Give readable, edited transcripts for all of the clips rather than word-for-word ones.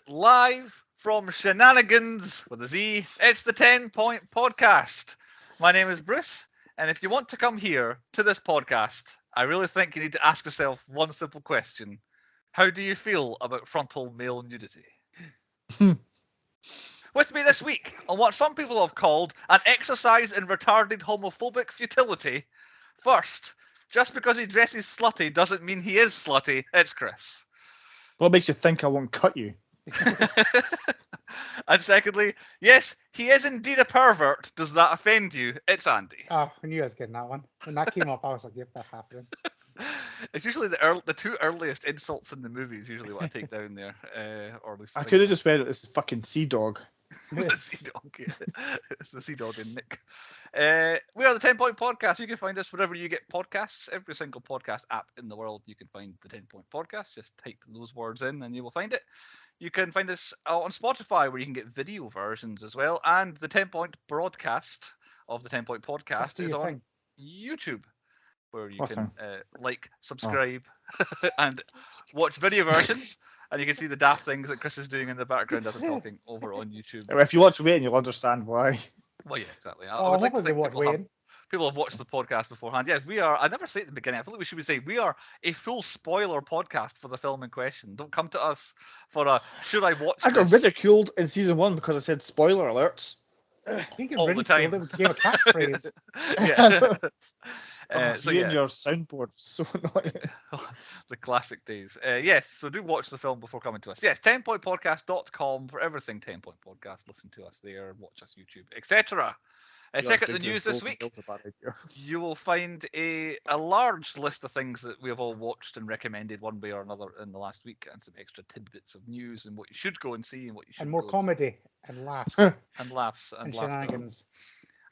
live from Shenaniganz with a Z. It's the 10-Point Podcast. My name is Bruce, and if you want to come here to this podcast, I really think you need to ask yourself one simple question. How do you feel about frontal male nudity? With me this week on what some people have called an exercise in retarded homophobic futility. First, just because he dresses slutty doesn't mean he is slutty. It's Chris. What makes you think I won't cut you? And secondly, yes, he is indeed a pervert. Does that offend you? It's Andy. Oh, I knew I was getting that one. When that came up, I was like, yep, that's happening. It's usually the two earliest insults in the movies usually what I take down there. Or at least I could have just read it as fucking sea dog. The sea dog. Yeah. It's the sea dog in Nick. We are the 10-Point Podcast. You can find us wherever you get podcasts. Every single podcast app in the world, you can find the 10-Point Podcast. Just type those words in and you will find it. You can find us on Spotify where you can get video versions as well. And the 10-Point broadcast of the 10-Point Podcast is on YouTube, where you can like, subscribe, and watch video versions. And you can see the daft things that Chris is doing in the background as I'm talking over on YouTube. If you watch Wayne, you'll understand why. Well, yeah, exactly. I would like to think people have watched the podcast beforehand. Yes, we are. I never say it at the beginning. I feel like we should say we are a full spoiler podcast for the film in question. Don't come to us for a should I watch I got ridiculed in season 1 because I said spoiler alerts. I think all the time. It became a catchphrase. So your soundboard so annoying. The classic days. Yes, so do watch the film before coming to us. Yes, 10pointpodcast.com for everything 10-Point Podcast. Listen to us there, watch us YouTube, etc. Check out the news this week. You will find a large list of things that we have all watched and recommended one way or another in the last week, and some extra tidbits of news and what you should go and see and what you should. And more comedy and laughs. And laughs and shenanigans.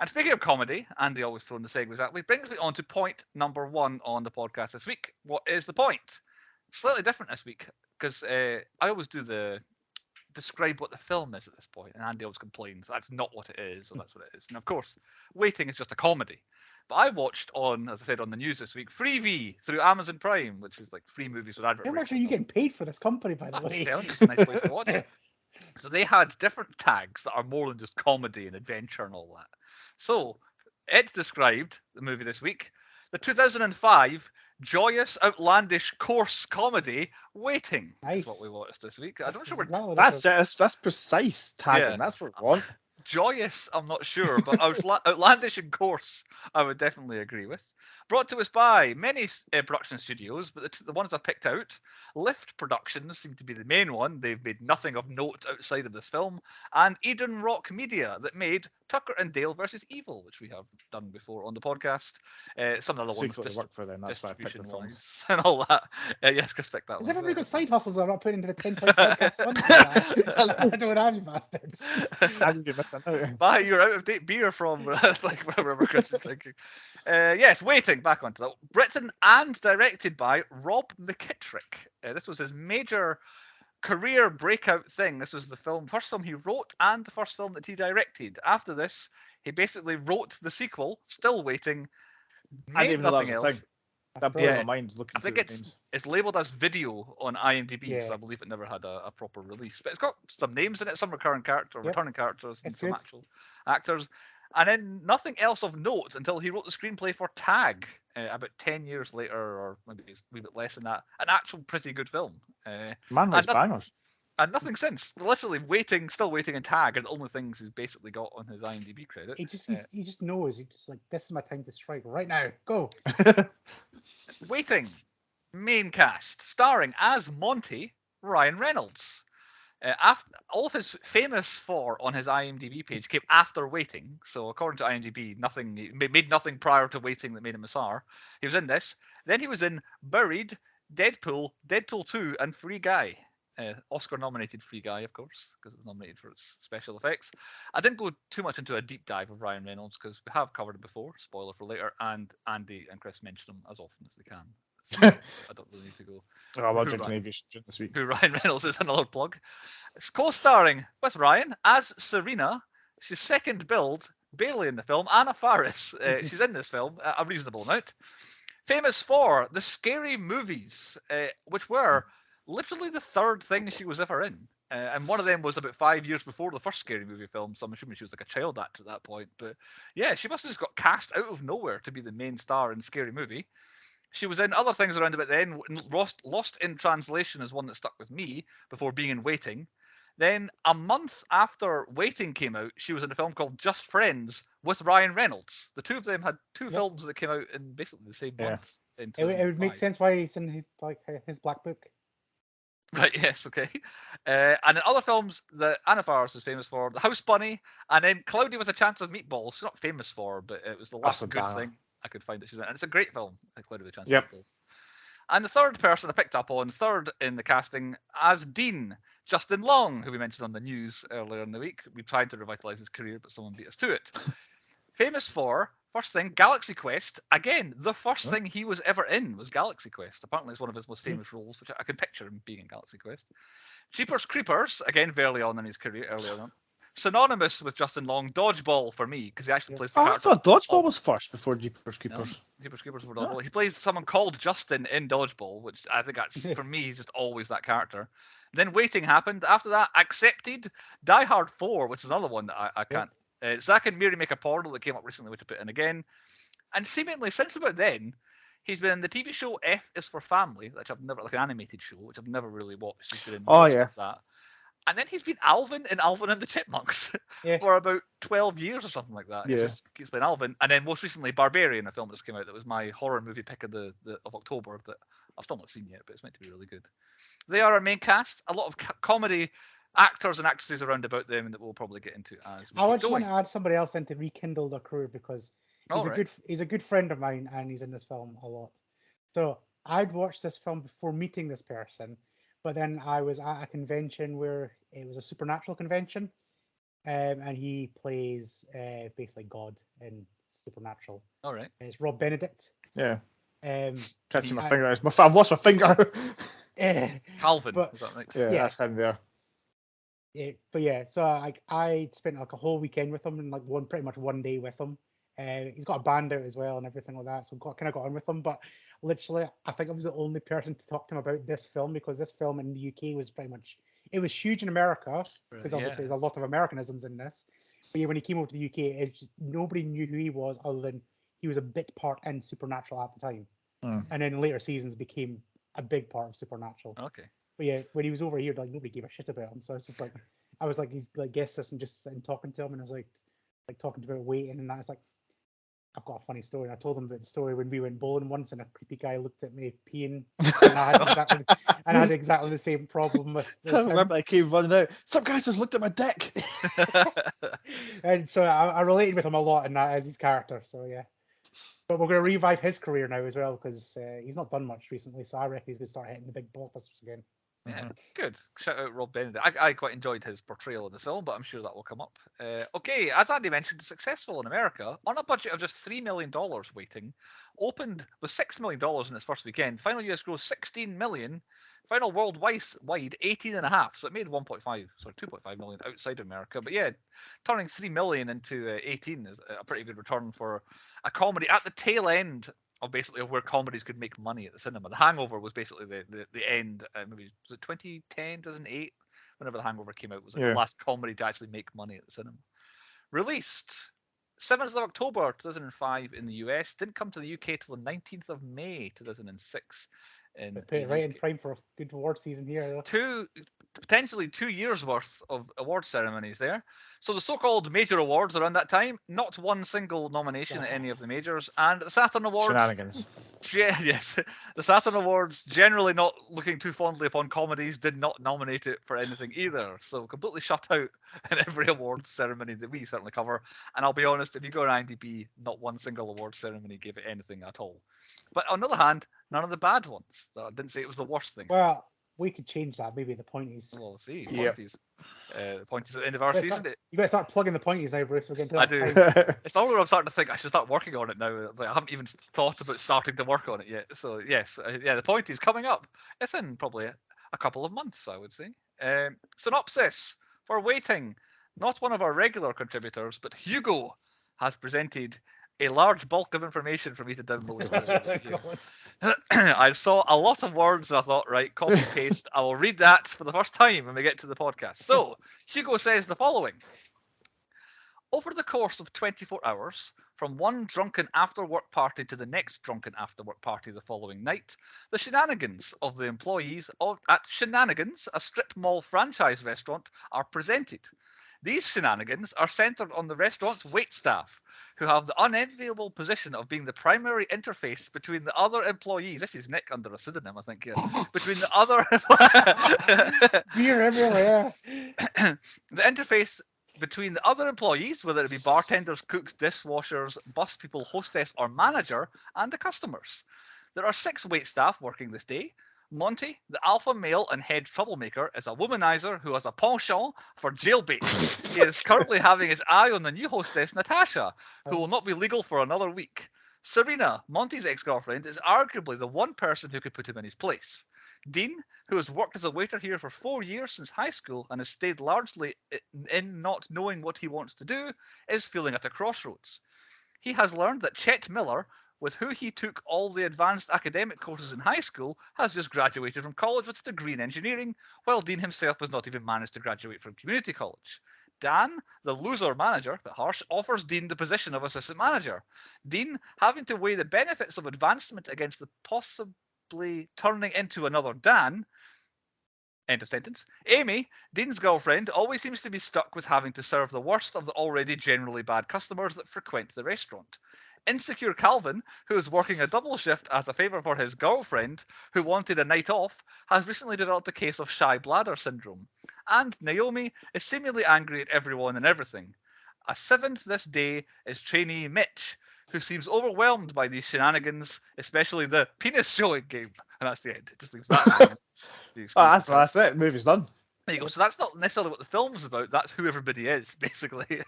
And speaking of comedy, Andy always throwing the segues at me, brings me on to point number 1 on the podcast this week. What is the point? Slightly different this week, because I always do the describe what the film is at this point, and Andy always complains that's not what it is, or that's what it is. And of course, Waiting is just a comedy. But I watched on, as I said on the news this week, Freevee through Amazon Prime, which is like free movies with adverts. How much are you getting paid for this company, by the way? It's a nice place to watch it. So they had different tags that are more than just comedy and adventure and all that. So Ed described the movie this week, the 2005 joyous, outlandish course comedy Waiting. Nice. That's what we watched this week. I'm not sure that's precise tagging. Yeah. That's what we want. Joyous, I'm not sure, but outlandish and coarse, I would definitely agree with. Brought to us by many production studios, but the ones I've picked out, Lift Productions seem to be the main one. They've made nothing of note outside of this film, and Eden Rock Media that made Tucker and Dale versus Evil, which we have done before on the podcast. Some of the other ones work for them. That's why I picked the films and all that. Yes, Chris picked that one. Has everybody got side hustles that are not put into the 10-Point Podcast fund? I don't have you bastards. Buy your out of date beer from like wherever Chris is drinking. Yes, Waiting, back onto that. Written and directed by Rob McKittrick. This was his major career breakout thing. This was the first film he wrote and the first film that he directed. After this, he basically wrote the sequel, Still Waiting, made nothing else. That blew my mind looking I think it's labelled as video on IMDb, so I believe it never had a proper release. But it's got some names in it, some returning characters, and some actual actors. And then nothing else of note until he wrote the screenplay for Tag about 10 years later, or maybe a wee bit less than that. An actual pretty good film. Man likes bangers. And nothing since. Literally Still Waiting, and Tag are the only things he's basically got on his IMDb credit. He just knows. He's just like, this is my time to strike right now. Go. Waiting. Main cast. Starring as Monty, Ryan Reynolds. After all of his famous for on his IMDb page came after Waiting. So according to IMDb, he made nothing prior to Waiting that made him a star. He was in this. Then he was in Buried, Deadpool, Deadpool 2, and Free Guy. Oscar-nominated Free Guy, of course, because it was nominated for its special effects. I didn't go too much into a deep dive of Ryan Reynolds because we have covered it before, spoiler for later, and Andy and Chris mention him as often as they can. So I don't really need to go. I'm not drinking aviation this week. Who Ryan Reynolds is, another plug. It's co-starring with Ryan as Serena. She's second billed, barely in the film. Anna Faris. She's in this film a reasonable amount. Famous for the Scary Movies, which were literally the third thing she was ever in. And one of them was about 5 years before the first Scary Movie film, so I'm assuming she was like a child actor at that point. But yeah, she must have just got cast out of nowhere to be the main star in Scary Movie. She was in other things around about then. Lost in Translation is one that stuck with me before being in Waiting. Then a month after Waiting came out, she was in a film called Just Friends with Ryan Reynolds. The two of them had two films that came out in basically the same month. In It would make 2005. sense why he's in his black book. Right, yes, okay. And in other films that Anna Faris is famous for, The House Bunny, and then Cloudy with a Chance of Meatballs. She's not famous for, but it was the last good thing I could find that she's in. And it's a great film, Cloudy with a Chance of Meatballs. And the third person I picked up on, third in the casting, as Dean, Justin Long, who we mentioned on the news earlier in the week. We tried to revitalise his career, but someone beat us to it. Famous for, first thing, Galaxy Quest. Again, the first thing he was ever in was Galaxy Quest. Apparently, it's one of his most famous roles, which I can picture him being in Galaxy Quest. Jeepers Creepers, again, very on in his career, earlier on. Synonymous with Justin Long, Dodgeball for me, because he actually plays the character. I thought Dodgeball was first before Jeepers Creepers. No, Jeepers Creepers were Dodgeball. He plays someone called Justin in Dodgeball, which I think that's, for me, he's just always that character. Then Waiting happened. After that, Accepted, Die Hard 4, which is another one that I can't. Zack and Miri Make a Portal that came up recently, which I put in again. And seemingly, since about then, he's been in the TV show F is for Family, which I've never, like an animated show, which I've never really watched. He's been in that. And then he's been Alvin in Alvin and the Chipmunks for about 12 years or something like that. Yeah. He's been Alvin. And then most recently, Barbarian, a film that just came out that was my horror movie pick of of October that I've still not seen yet, but it's meant to be really good. They are our main cast. A lot of comedy actors and actresses around about them that we'll probably get into as we I keep just want going. to add somebody else in to rekindle their career because he's a good friend of mine and he's in this film a lot. So I'd watched this film before meeting this person, but then I was at a convention where it was a supernatural convention, and he plays basically God in Supernatural. All right. It's Rob Benedict. Yeah. Can't see my finger. I've lost my finger. Calvin. But, is that right? Yeah, that's him there. Yeah, but yeah, so I spent like a whole weekend with him and like pretty much one day with him. He's got a band out as well and everything like that, so kind of got on with him. But literally, I think I was the only person to talk to him about this film because this film in the UK was pretty much it was huge in America because obviously there's a lot of Americanisms in this. But yeah, when he came over to the UK, nobody knew who he was other than he was a bit part in Supernatural at the time, and then later seasons became a big part of Supernatural. Okay. But yeah, when he was over here, like nobody gave a shit about him. So it's just like I was like he's like guest assistant just sitting talking to him, and I was like talking about Waiting, and that's like I've got a funny story. And I told him about the story when we went bowling once, and a creepy guy looked at me peeing, and I had exactly the same problem with. I remember I came running out. Some guys just looked at my dick. And so I related with him a lot in that as his character. So yeah. But we're going to revive his career now as well because he's not done much recently. So I reckon he's going to start hitting the big blockbusters again. Yeah, good. Shout out Rob Benedict. I quite enjoyed his portrayal in the film, but I'm sure that will come up. Okay, as Andy mentioned, successful in America on a budget of just $3 million. Waiting opened with $6 million in its first weekend. Final US gross $16 million. Final worldwide 18.5. So it made 2.5 million outside of America. But yeah, turning 3 million into 18 is a pretty good return for a comedy at the tail end of basically where comedies could make money at the cinema. The Hangover was basically the end. Maybe was it 2010, 2008? Whenever The Hangover came out, was like the last comedy to actually make money at the cinema. Released 7th of October 2005 in the US. Didn't come to the UK till the 19th of May 2006. Put it right in prime for a good award season here, though. Potentially 2 years worth of award ceremonies there. So the so-called major awards around that time, not one single nomination at any of the majors, and the Saturn Awards. Shenanigans. Yes, the Saturn Awards, generally not looking too fondly upon comedies, did not nominate it for anything either. So completely shut out in every awards ceremony that we certainly cover. And I'll be honest, if you go on IMDb, not one single award ceremony gave it anything at all. But on the other hand, none of the bad ones. I didn't say it was the worst thing. Well, we could change that. Maybe the pointies. We'll see. Pointies. The pointies at the end of our season. You got to start plugging the pointies now, Bruce. We're getting to that. I do. It's all where I'm starting to think I should start working on it now. Like, I haven't even thought about starting to work on it yet. So yes, the pointies coming up. It's in probably a couple of months, I would say. Synopsis for Waiting. Not one of our regular contributors, but Hugo has presented a large bulk of information for me to download. God. I saw a lot of words and I thought, right, copy paste. I will read that for the first time when we get to the podcast. So, Hugo says the following. Over the course of 24 hours, from one drunken after-work party to the next drunken after-work party the following night, the shenanigans of the employees at Shenaniganz, a strip mall franchise restaurant, are presented. These shenanigans are centered on the restaurant's waitstaff, who have the unenviable position of being the primary interface between the other employees. This is Nick under a pseudonym, I think, here. Between the other... Beer everywhere. The interface between the other employees, whether it be bartenders, cooks, dishwashers, bus people, hostess, or manager, and the customers. There are 6 waitstaff working this day. Monty, the alpha male and head troublemaker, is a womanizer who has a penchant for jailbait. He is currently having his eye on the new hostess, Natasha, who will not be legal for another week. Serena, Monty's ex-girlfriend, is arguably the one person who could put him in his place. Dean, who has worked as a waiter here for 4 years since high school and has stayed largely in not knowing what he wants to do, is feeling at a crossroads. He has learned that Chet Miller, with who he took all the advanced academic courses in high school, has just graduated from college with a degree in engineering, while Dean himself has not even managed to graduate from community college. Dan, the loser manager, but harsh, offers Dean the position of assistant manager. Dean, having to weigh the benefits of advancement against the possibly turning into another Dan, end of sentence. Amy, Dean's girlfriend, always seems to be stuck with having to serve the worst of the already generally bad customers that frequent the restaurant. Insecure Calvin, who is working a double shift as a favour for his girlfriend, who wanted a night off, has recently developed a case of shy bladder syndrome. And Naomi is seemingly angry at everyone and everything. A 7th this day is trainee Mitch, who seems overwhelmed by these shenanigans, especially the penis showing game. And that's the end. It just leaves that. That's it. Movie's done. There you go. So that's not necessarily what the film's about. That's who everybody is, basically.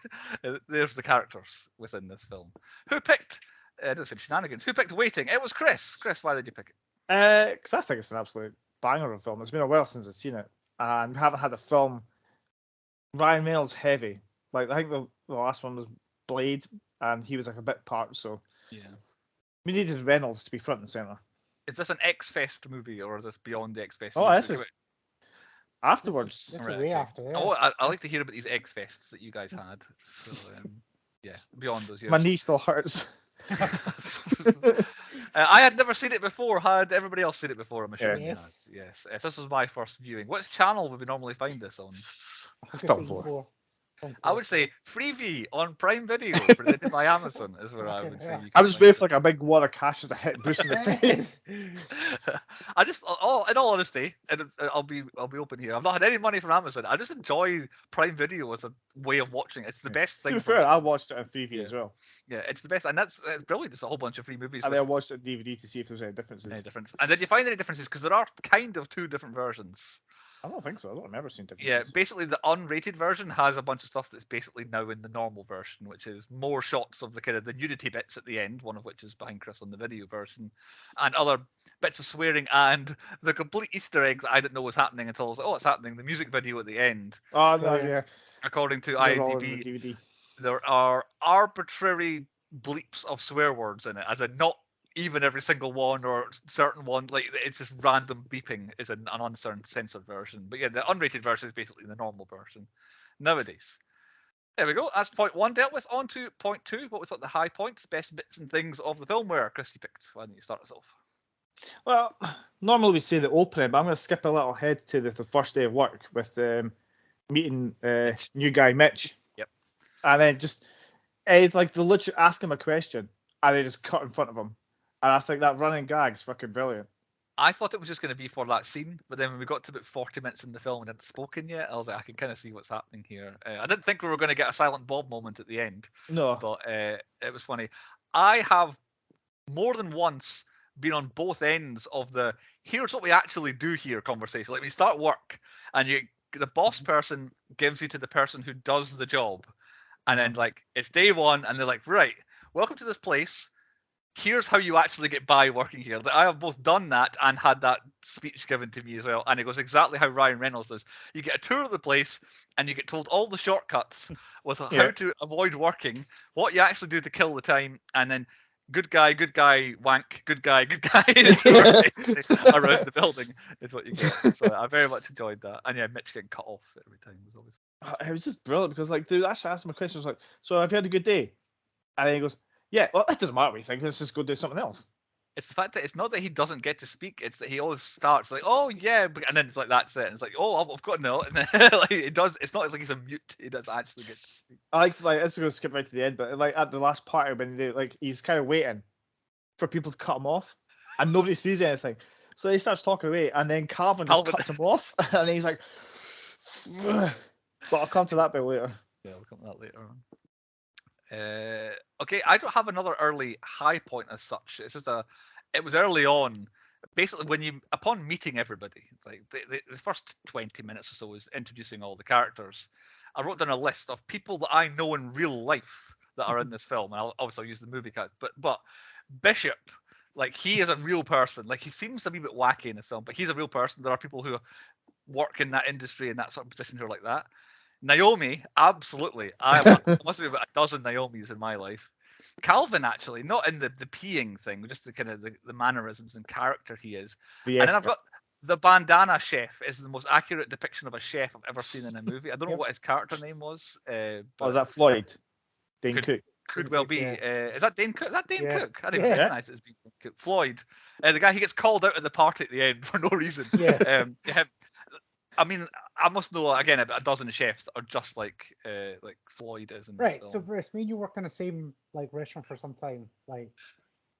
There's the characters within this film. Who picked? I didn't say shenanigans. Who picked Waiting? It was Chris. Chris, why did you pick it? Because I think it's an absolute banger of a film. It's been a while since I've seen it, and we haven't had a film. Ryan Reynolds heavy. Like I think the last one was Blade, and he was like a bit part. So yeah, we needed Reynolds to be front and center. Is this an X-Fest movie, or is this beyond the X-Fest? Oh, this is afterwards. This is way after. Yeah. Oh, I like to hear about these X-Fests that you guys had. So, yeah, beyond those years. My knee still hurts. I had never seen it before. Had everybody else seen it before? I'm assuming. Yes. Yes. This was my first viewing. Which channel would we normally find this on? Film 4. I would say Freevee on Prime Video, presented by Amazon, is where I would say. I was waiting for like a big wad of cash to hit Bruce in the face. I just, in all honesty, and I'll be open here. I've not had any money from Amazon. I just enjoy Prime Video as a way of watching. It's the best thing. To be fair, I watched it on Freevee as well. Yeah, it's the best, and it's brilliant. It's a whole bunch of free movies. And then I watched it on DVD to see if there's any differences. And did you find any differences? Because there are kind of 2 different versions. I don't think so. I don't remember seeing differences. Yeah, basically the unrated version has a bunch of stuff that's basically now in the normal version, which is more shots of the kind of the nudity bits at the end, one of which is behind Chris on the video version, and other bits of swearing and the complete Easter egg that I didn't know was happening until I was like, oh, it's happening. The music video at the end. Oh no, yeah. According to IMDb, there are arbitrary bleeps of swear words in it, as in not even every single one or certain one, like it's just random beeping is an uncensored version. But yeah, the unrated version is basically the normal version nowadays. There we go. That's point 1 dealt with. On to point 2. What we thought the high points, best bits and things of the film were. Chris, you picked. Why don't you start us off? Well, normally we say the opening, but I'm going to skip a little ahead to the first day of work with meeting new guy Mitch. Yep. And then just like they literally ask him a question and they just cut in front of him. And I think that running gag's fucking brilliant. I thought it was just going to be for that scene, but then when we got to about 40 minutes in the film and hadn't spoken yet, I was like, I can kind of see what's happening here. I didn't think we were going to get a Silent Bob moment at the end. No. But it was funny. I have more than once been on both ends of the here's what we actually do here conversation. Like we start work and the boss person gives you to the person who does the job. And then like it's day 1 and they're like, right, welcome to this place. here's how you actually get by working here. I have both done that and had that speech given to me as well. And it goes exactly how Ryan Reynolds does. You get a tour of the place and you get told all the shortcuts with how to avoid working, what you actually do to kill the time, and then good guy, wank, good guy around the building is what you get. So I very much enjoyed that. And yeah, Mitch getting cut off every time was always. It was just brilliant because like dude actually asked him a question. I was like, so have you had a good day? And then he goes, yeah, well, it doesn't matter what you think. Let's just go do something else. It's the fact that it's not that he doesn't get to speak. It's that he always starts like, oh yeah, and then it's like that's it. And it's like, oh, I've got no. And then, like it does. It's not like he's a mute. He does actually get to speak. I like it's going to skip right to the end, but like at the last party when they like he's kind of waiting for people to cut him off, and nobody sees anything. So he starts talking away, and then Calvin just cuts him off, and then he's like, but I'll come to that bit later. Yeah, we'll come to that later on. Okay, I don't have another early high point as such. It's just it was early on. Basically, upon meeting everybody, like the first 20 minutes or so is introducing all the characters. I wrote down a list of people that I know in real life that are in this film, and I'll use the movie cast. But Bishop, like he is a real person. Like he seems a wee bit wacky in this film, but he's a real person. There are people who work in that industry in that sort of position who are like that. Naomi, absolutely. I must be about a dozen Naomis in my life. Calvin, actually, not in the peeing thing, just the kind of the mannerisms and character he is. And then I've got the bandana chef is the most accurate depiction of a chef I've ever seen in a movie. I don't know what his character name was. But is that Floyd? Dane Cook. Could well be. Yeah. Is that Dane Cook? Is that Dane Cook? I didn't Yeah. recognize it as being Dane Cook. Floyd, the guy he gets called out at the party at the end for no reason. Yeah. I mean, I must know again a dozen chefs that are just like Floyd is. In this Right. film. So Bruce, me and you worked in the same like restaurant for some time. Like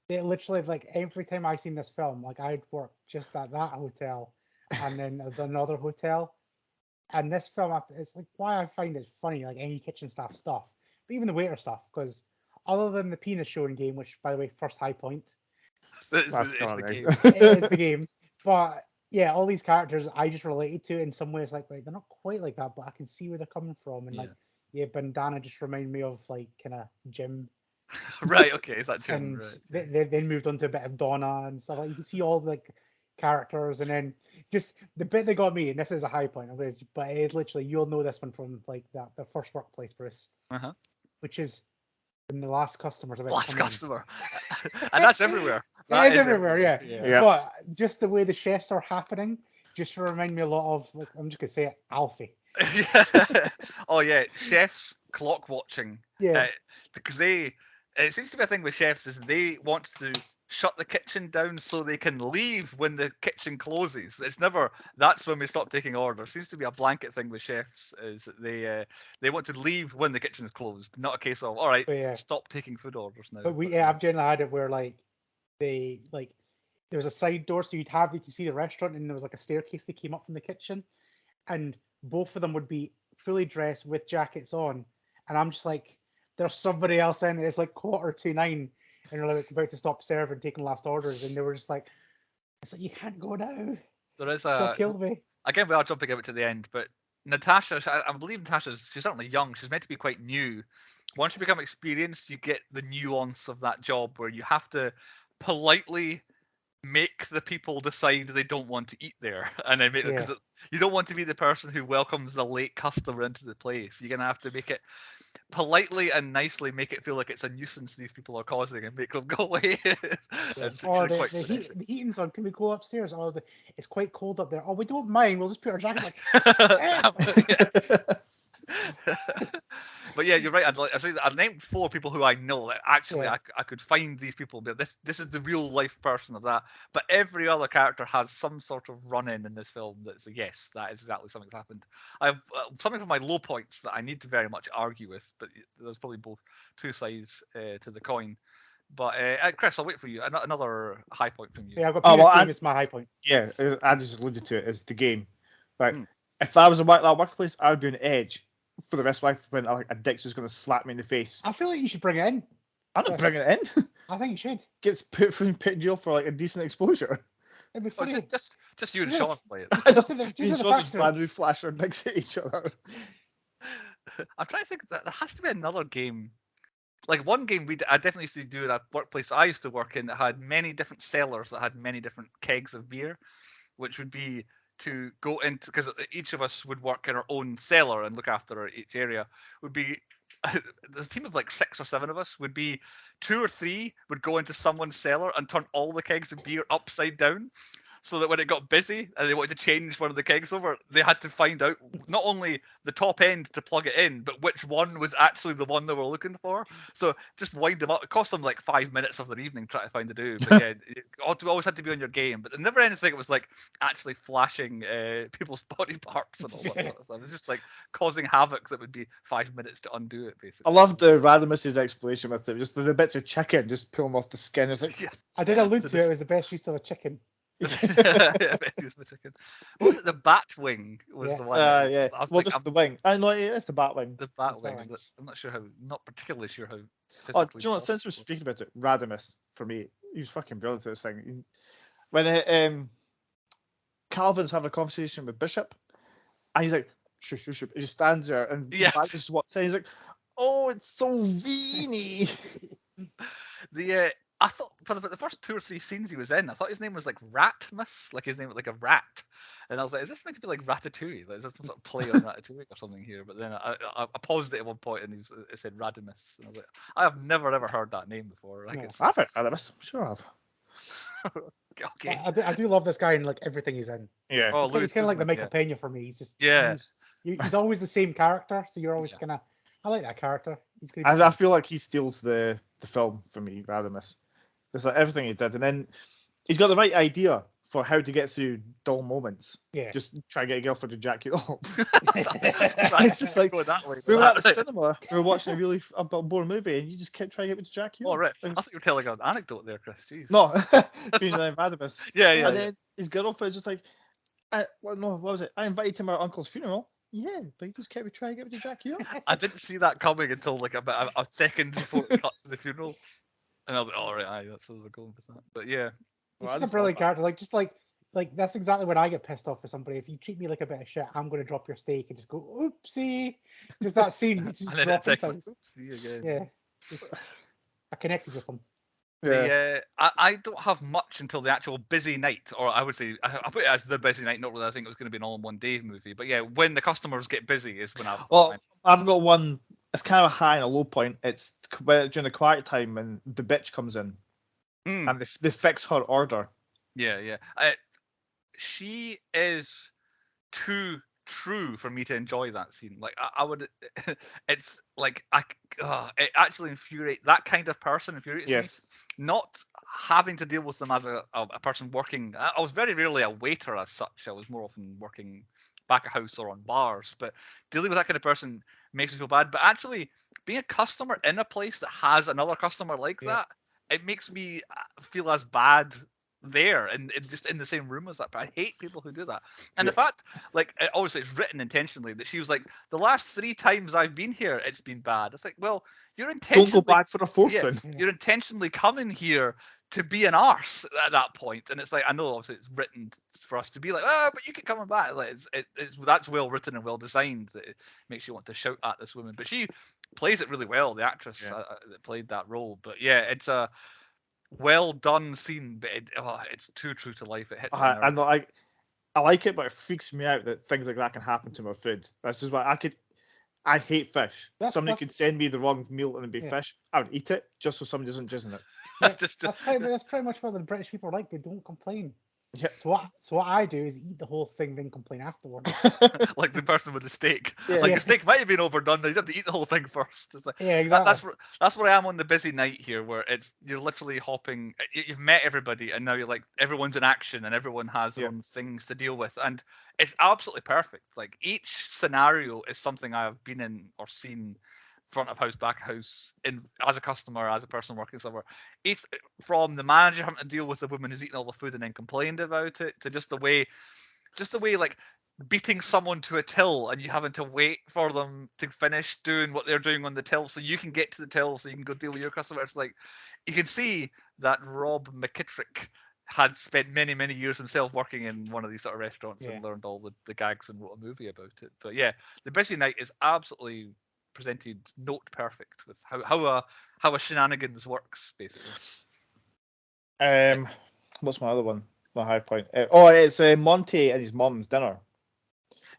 they literally like every time I seen this film, like I'd work just at that hotel and then at another hotel. And this film, it's like why I find it funny, like any kitchen staff stuff, but even the waiter stuff, because other than the penis showing game, which by the way, first high point, It's the game. it is the game. But yeah, all these characters I just related to in some ways. Like, right, they're not quite like that, but I can see where they're coming from. And like, yeah, bandana just remind me of like kind of Jim. Right. Okay. Is that Jim? And Right. they then moved on to a bit of Donna and stuff. Like you can see all the characters, and then just the bit that got me, and this is a high point, but it's literally you'll know this one from like the first workplace, Bruce, which is when the last customer's about Last to come customer, and that's everywhere. It is everywhere, yeah. Yeah. But just the way the chefs are happening just remind me a lot of, like, I'm just gonna say it, Alfie. Oh yeah, chefs clock watching. Yeah. Because it seems to be a thing with chefs is they want to shut the kitchen down so they can leave when the kitchen closes. It's never that's when we stop taking orders. Seems to be a blanket thing with chefs is they want to leave when the kitchen's closed. Not a case of all right, stop taking food orders now. But I've generally had it where like they like there was a side door so you can see the restaurant and there was like a staircase they came up from the kitchen and both of them would be fully dressed with jackets on and I'm just like there's somebody else in and it's like 9:15 and they're like about to stop serving taking last orders and they were just like it's like you can't go now. There is She'll kill me. Again, we are jumping out to the end, but Natasha, I believe she's certainly young. She's meant to be quite new. Once you become experienced, you get the nuance of that job where you have to politely make the people decide they don't want to eat there, and then because you don't want to be the person who welcomes the late customer into the place. You're gonna have to make it politely and nicely, make it feel like it's a nuisance these people are causing, and make them go away. Or the heating's on. Can we go upstairs? Or it's quite cold up there. Oh, we don't mind. We'll just put our jacket. But yeah, you're right. I named 4 people who I know that actually I could find these people. But this is the real life person of that. But every other character has some sort of run-in this film that's yes, that is exactly something that's happened. I have something from my low points that I need to very much argue with, but there's probably both two sides to the coin. But Chris, I'll wait for you. Another high point from you. Yeah, I've got game is my high point. Yeah, I just alluded to it as the game. Like, if I was at that workplace, I would be on edge for the rest of my life when like, a dick's just going to slap me in the face. I feel like you should bring it in. I'm not bringing it in. I think you should. Gets put in jail for like a decent exposure. It'd be funny. Just you and Sean play it. Sean's glad we flash our dicks at each other. I'm trying to think that there has to be another game like one game I definitely used to do at a workplace I used to work in that had many different cellars that had many different kegs of beer, which would be to go into, because each of us would work in our own cellar and look after each area, would be the team of like 6 or 7 of us would be 2 or 3 would go into someone's cellar and turn all the kegs of beer upside down, so that when it got busy and they wanted to change one of the kegs over, they had to find out not only the top end to plug it in, but which one was actually the one they were looking for. So just wind them up. It cost them like 5 minutes of their evening trying to find the do. But yeah, it always had to be on your game. But never anything. It was like actually flashing people's body parts and all that sort of stuff. It was just like causing havoc that would be 5 minutes to undo it, basically. I loved Radimus's explanation with it. Just the bits of chicken, just pulling off the skin. It's like, Yeah. I did allude to it was the best use of a chicken. The chicken. What was it? The bat wing was Yeah. the one. yeah. I was Well, like, just the wing. I know it's the bat wing. the bat That's wing. right. I'm not sure how. Not particularly sure how. Oh, do physically you know what? Since we're possible. speaking about it, Radimus for me, he was fucking brilliant at this thing. When Calvin's having a conversation with Bishop, and he's like, shush, shush, shush. He just stands there, and Yeah. Radimus walks in. He's like, oh, it's so veiny. I thought for the first 2 or 3 scenes he was in, I thought his name was like Ratmus, like his name was like a rat, and I was like, is this meant to be like Ratatouille? Like, is this some sort of play on Ratatouille or something here? But then I paused it at one point and it said Radimus, and I was like, I have never ever heard that name before. Like, No. it's I've heard Radimus. I'm sure I've. okay. I do love this guy in like everything he's in. Yeah. Oh, He's Luis kind of like the Guzmán, Michael Pena for me. He's just Yeah. He's always the same character, so you're always Yeah. kind of. I like that character. He's good. I feel like he steals the film for me, Radimus. It's like everything he did, and then he's got the right idea for how to get through dull moments. Yeah. Just try and get a girlfriend to jack you up. Right, It's just like go that way. we were at the cinema, we were watching a really boring movie, and you just kept trying to get me to jack you Oh, up. right. And- I thought you were telling an anecdote there, Chris. Jeez. no, being Radimus. Yeah, yeah. And yeah. then his girlfriend's just like, what was it? I invited him to my uncle's funeral. Yeah, but he just kept trying to get me to jack you up. I didn't see that coming until like about a second before it cut to the funeral, and I was like, "All right, aye, that's where we're going with that." But yeah, He's Well, I just a just brilliant love that. character. Like that's exactly when I get pissed off with somebody. If you treat me like a bit of shit, I'm going to drop your steak and just go oopsie. Just that scene, just and then it's dropping like, things. "Oopsie again." Yeah, I connected with him. Yeah. I don't have much until the actual busy night, or I would say I put it as the busy night, not realizing it was going to be an all-in-one-day movie. But yeah, when the customers get busy is when Well, I've got one. It's kind of a high and a low point. It's during the quiet time when the bitch comes in and they fix her order. Yeah. She is too true for me to enjoy that scene. Like I would, it's like it actually infuriates that kind of person. Infuriates me. Yes. Not having to deal with them as a person working. I was very rarely a waiter as such. I was more often working back of house or on bars. But dealing with that kind of person makes me feel bad. But actually, being a customer in a place that has another customer like that, it makes me feel as bad there and just in the same room as that. But I hate people who do that. And the fact, like, obviously it's written intentionally that she was like, the last 3 times I've been here, it's been bad. It's like, well, you're intentionally Don't go back for a fourth yeah, one. you're intentionally coming here to be an arse at that point. And it's like, I know obviously it's written for us to be like, oh, but you keep coming back. Like it's that's well written and well designed that it makes you want to shout at this woman. But she plays it really well, the actress that played that role. But yeah, it's a well done scene, but it's too true to life. It hits the nerve. I know. I like it, but it freaks me out that things like that can happen to my food. That's just why I hate fish. Somebody could send me the wrong meal and it'd be fish. I would eat it just so somebody doesn't jizz in it. Yeah, that's pretty much what the British people are like. They don't complain. Yeah. So what I do is eat the whole thing, then complain afterwards. Like the person with the steak. Yeah. Like the steak might have been overdone. You have to eat the whole thing first. It's like, Yeah, exactly. That's where I am on the busy night here, where you're literally hopping. You've met everybody, and now you're like everyone's in action, and everyone has their own things to deal with, and it's absolutely perfect. Like each scenario is something I've been in or seen. Front of house, back of house, as a customer, as a person working somewhere. It's from the manager having to deal with the woman who's eating all the food and then complained about it, to just the way like beating someone to a till and you having to wait for them to finish doing what they're doing on the till so you can get to the till so you can go deal with your customer. It's like you can see that Rob McKittrick had spent many, many years himself working in one of these sort of restaurants and learned all the gags and wrote a movie about it. But yeah, The Busy Night is absolutely presented note perfect with how a shenanigans works, basically. What's my other one? My high point. It's Monty and his mum's dinner.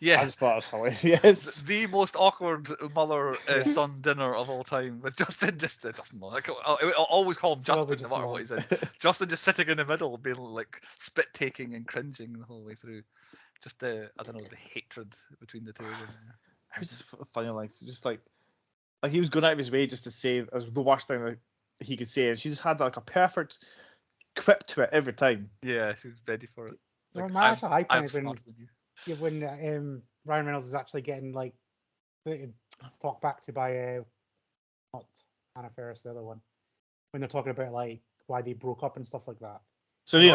Yeah, I just thought it was hilarious. the most awkward mother-son dinner of all time, with Justin I'll always call him Justin no matter what he's in. Justin just sitting in the middle, being like spit taking and cringing the whole way through. Just I don't know, the hatred between the two of them. It was just funny, like just like he was going out of his way just to say as the worst thing that he could say, and she just had like a perfect quip to it every time. Yeah, she was ready for it. Like, Like, my actual high point is smarter than you. when Ryan Reynolds is actually getting like talked back to by not Anna Faris, the other one, when they're talking about like why they broke up and stuff like that. So And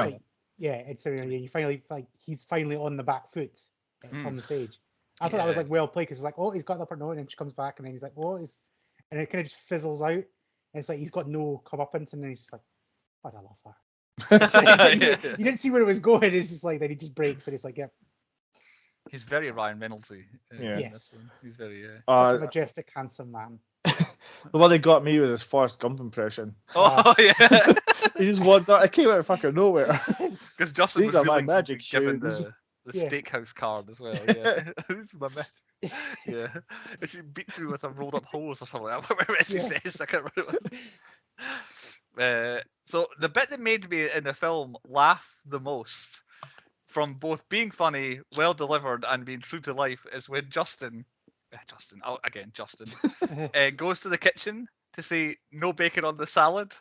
yeah, it's like, it's you finally he's finally on the back foot at some stage. I thought that was like well played because it's like, oh, he's got the upper note, and then she comes back, and then he's like, oh, and it kind of just fizzles out. And it's like he's got no comeuppance, and then he's just like, oh, I love her. You didn't see where it was going. It's just like then he just breaks, and it's like, yep. He's very Ryan Reynoldsy. Yes. He's very. Such a majestic, handsome man. The one that got me was his Forrest Gump impression. Oh yeah. He just walked out. It came out of fucking nowhere. Because Justin These was are my feeling magic given shoes. the steakhouse card as well. Yeah. This is my magic. Yeah. If she beats me with a rolled up hose or something like that, whatever it is he says, I can't remember. So the bit that made me in the film laugh the most, from both being funny, well delivered, and being true to life, is when Justin goes to the kitchen to say no bacon on the salad.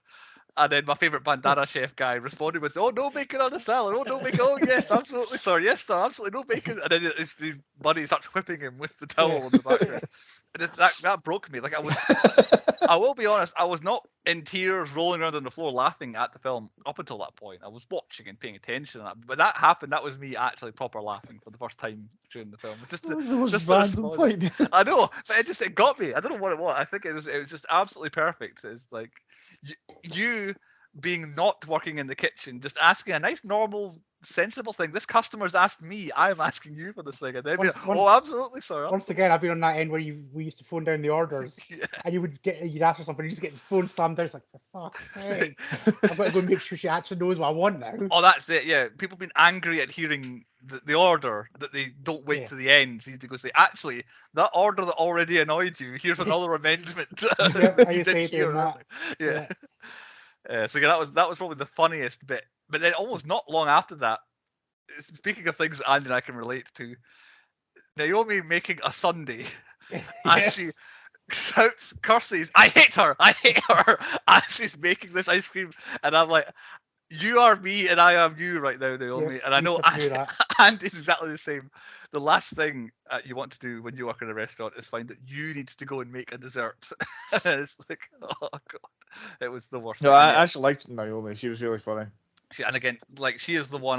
And then my favourite bandana chef guy responded with, "Oh, no bacon on the salad. Oh, no bacon. Oh, yes, absolutely, sir. Yes, sir, absolutely no bacon." And then the buddy starts whipping him with the towel in the background. And that broke me. Like I will be honest, I was not in tears, rolling around on the floor, laughing at the film up until that point. I was watching and paying attention. But that happened. That was me actually proper laughing for the first time during the film. It's just the most random point. I know, but it got me. I don't know what it was. I think it was just absolutely perfect. It's like you being not working in the kitchen, just asking a nice, normal, sensible thing. This customer's asked me, I'm asking you for this thing, and then oh, absolutely, sir. Once again, I've been on that end where we used to phone down the orders, and you'd ask for something, you just get the phone slammed down. It's like, for fuck's sake, I've got to go and make sure she actually knows what I want now. Oh, that's it. Yeah, people have been angry at hearing the order that they don't wait to the end. So you need to go say, actually, that order that already annoyed you, here's another amendment. I say that. Yeah. So yeah, that was probably the funniest bit. But then almost not long after that, speaking of things that Andy and I can relate to, Naomi making a sundae as she shouts, curses, I hate her, as she's making this ice cream. And I'm like, you are me and I am you right now, Naomi. Yes, and I know Andy's exactly the same. The last thing you want to do when you work in a restaurant is find that you need to go and make a dessert. And it's like, oh god, it was the worst. No, I actually liked Naomi. She was really funny. And again, like, she is the one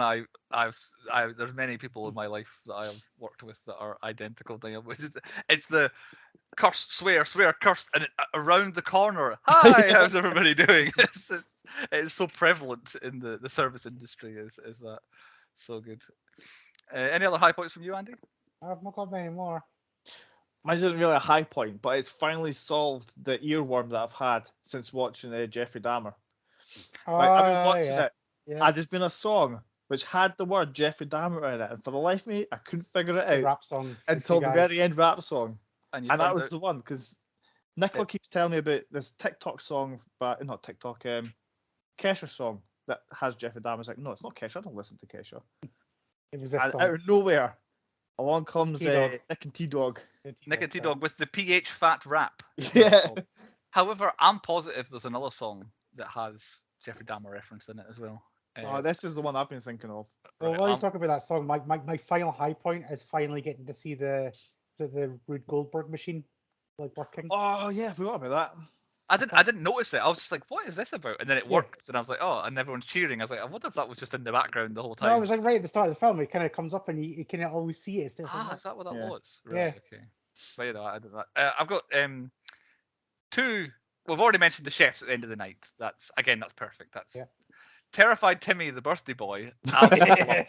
there's many people in my life that I have worked with that are identical to Naomi. It's the curse, swear, curse, and around the corner. Hi, how's everybody doing? It's so prevalent in the service industry. Is that so good? Any other high points from you, Andy? I've not got many more. Mine isn't really a high point, but it's finally solved the earworm that I've had since watching Jeffrey Dahmer. I was watching it, and there's been a song which had the word Jeffrey Dahmer in it, and for the life of me, I couldn't figure it out. Rap song until the very end rap song. And that was the one, because Nicola keeps telling me about this TikTok song, but not TikTok, Kesha song that has Jeffrey Dahmer. I was like, no, it's not Kesha. I don't listen to Kesha. It was this song. Out of nowhere, along comes Nick and T-Dog. Nick and T-Dog with the PH fat rap. Yeah. However, I'm positive there's another song that has Jeffrey Dahmer reference in it as well. This is the one I've been thinking of. Well, while you talk about that song, my final high point is finally getting to see the Rube Goldberg machine like working. Oh yeah, I forgot about that. I didn't notice it. I was just like, what is this about? And then it worked, and I was like, oh, and everyone's cheering. I was like, I wonder if that was just in the background the whole time. No, it was like right at the start of the film. It kind of comes up, and you can always see it. Is that what that was? Right, yeah. Okay. But you know, I did that. I've got two. We've already mentioned the chefs at the end of the night. That's perfect. That's Terrified Timmy, the birthday boy. Absolutely love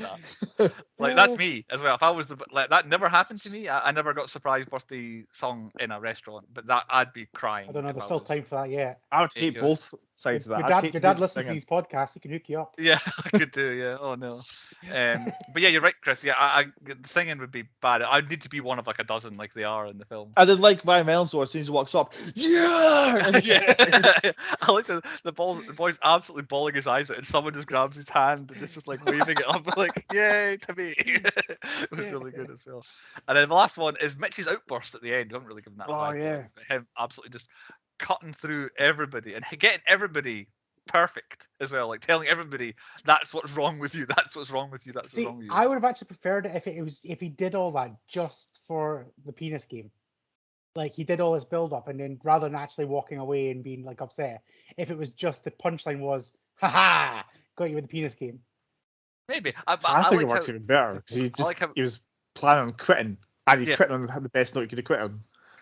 that. Like that's me as well. If I was that never happened to me. I never got surprise birthday song in a restaurant, but that I'd be crying. I don't know. if There's I still was- time for that yet. I would There you hate go. both sides of that. Your I'd dad, hate your to do dad the listens to singing. these podcasts. He can hook you up. Yeah, I could do. Yeah. Oh no. But yeah, you're right, Chris. Yeah, the singing would be bad. I'd need to be one of like a dozen, like they are in the film. I did like Ryan Reynolds though, as soon as he walks up. Yeah! Yeah, I like the boy's absolutely bawling his eyes out, and someone just grabs his hand and just like waving it up, like yay to me. It was really good as well. And then the last one is Mitch's outburst at the end. We haven't really given that. Oh, vibe yeah. away, but him absolutely just cutting through everybody and getting everybody perfect as well, like telling everybody that's what's wrong with you. That's what's wrong with you. That's what's See, wrong with you. I would have actually preferred it if he did all that just for the penis game. Like he did all this build up, and then rather than actually walking away and being like upset, if it was just the punchline was, "Ha got you with the penis game." Maybe I think it liked works how- even better. He just like how- he was planning on quitting, and he's Yeah. quitting on the best note he could have quit on.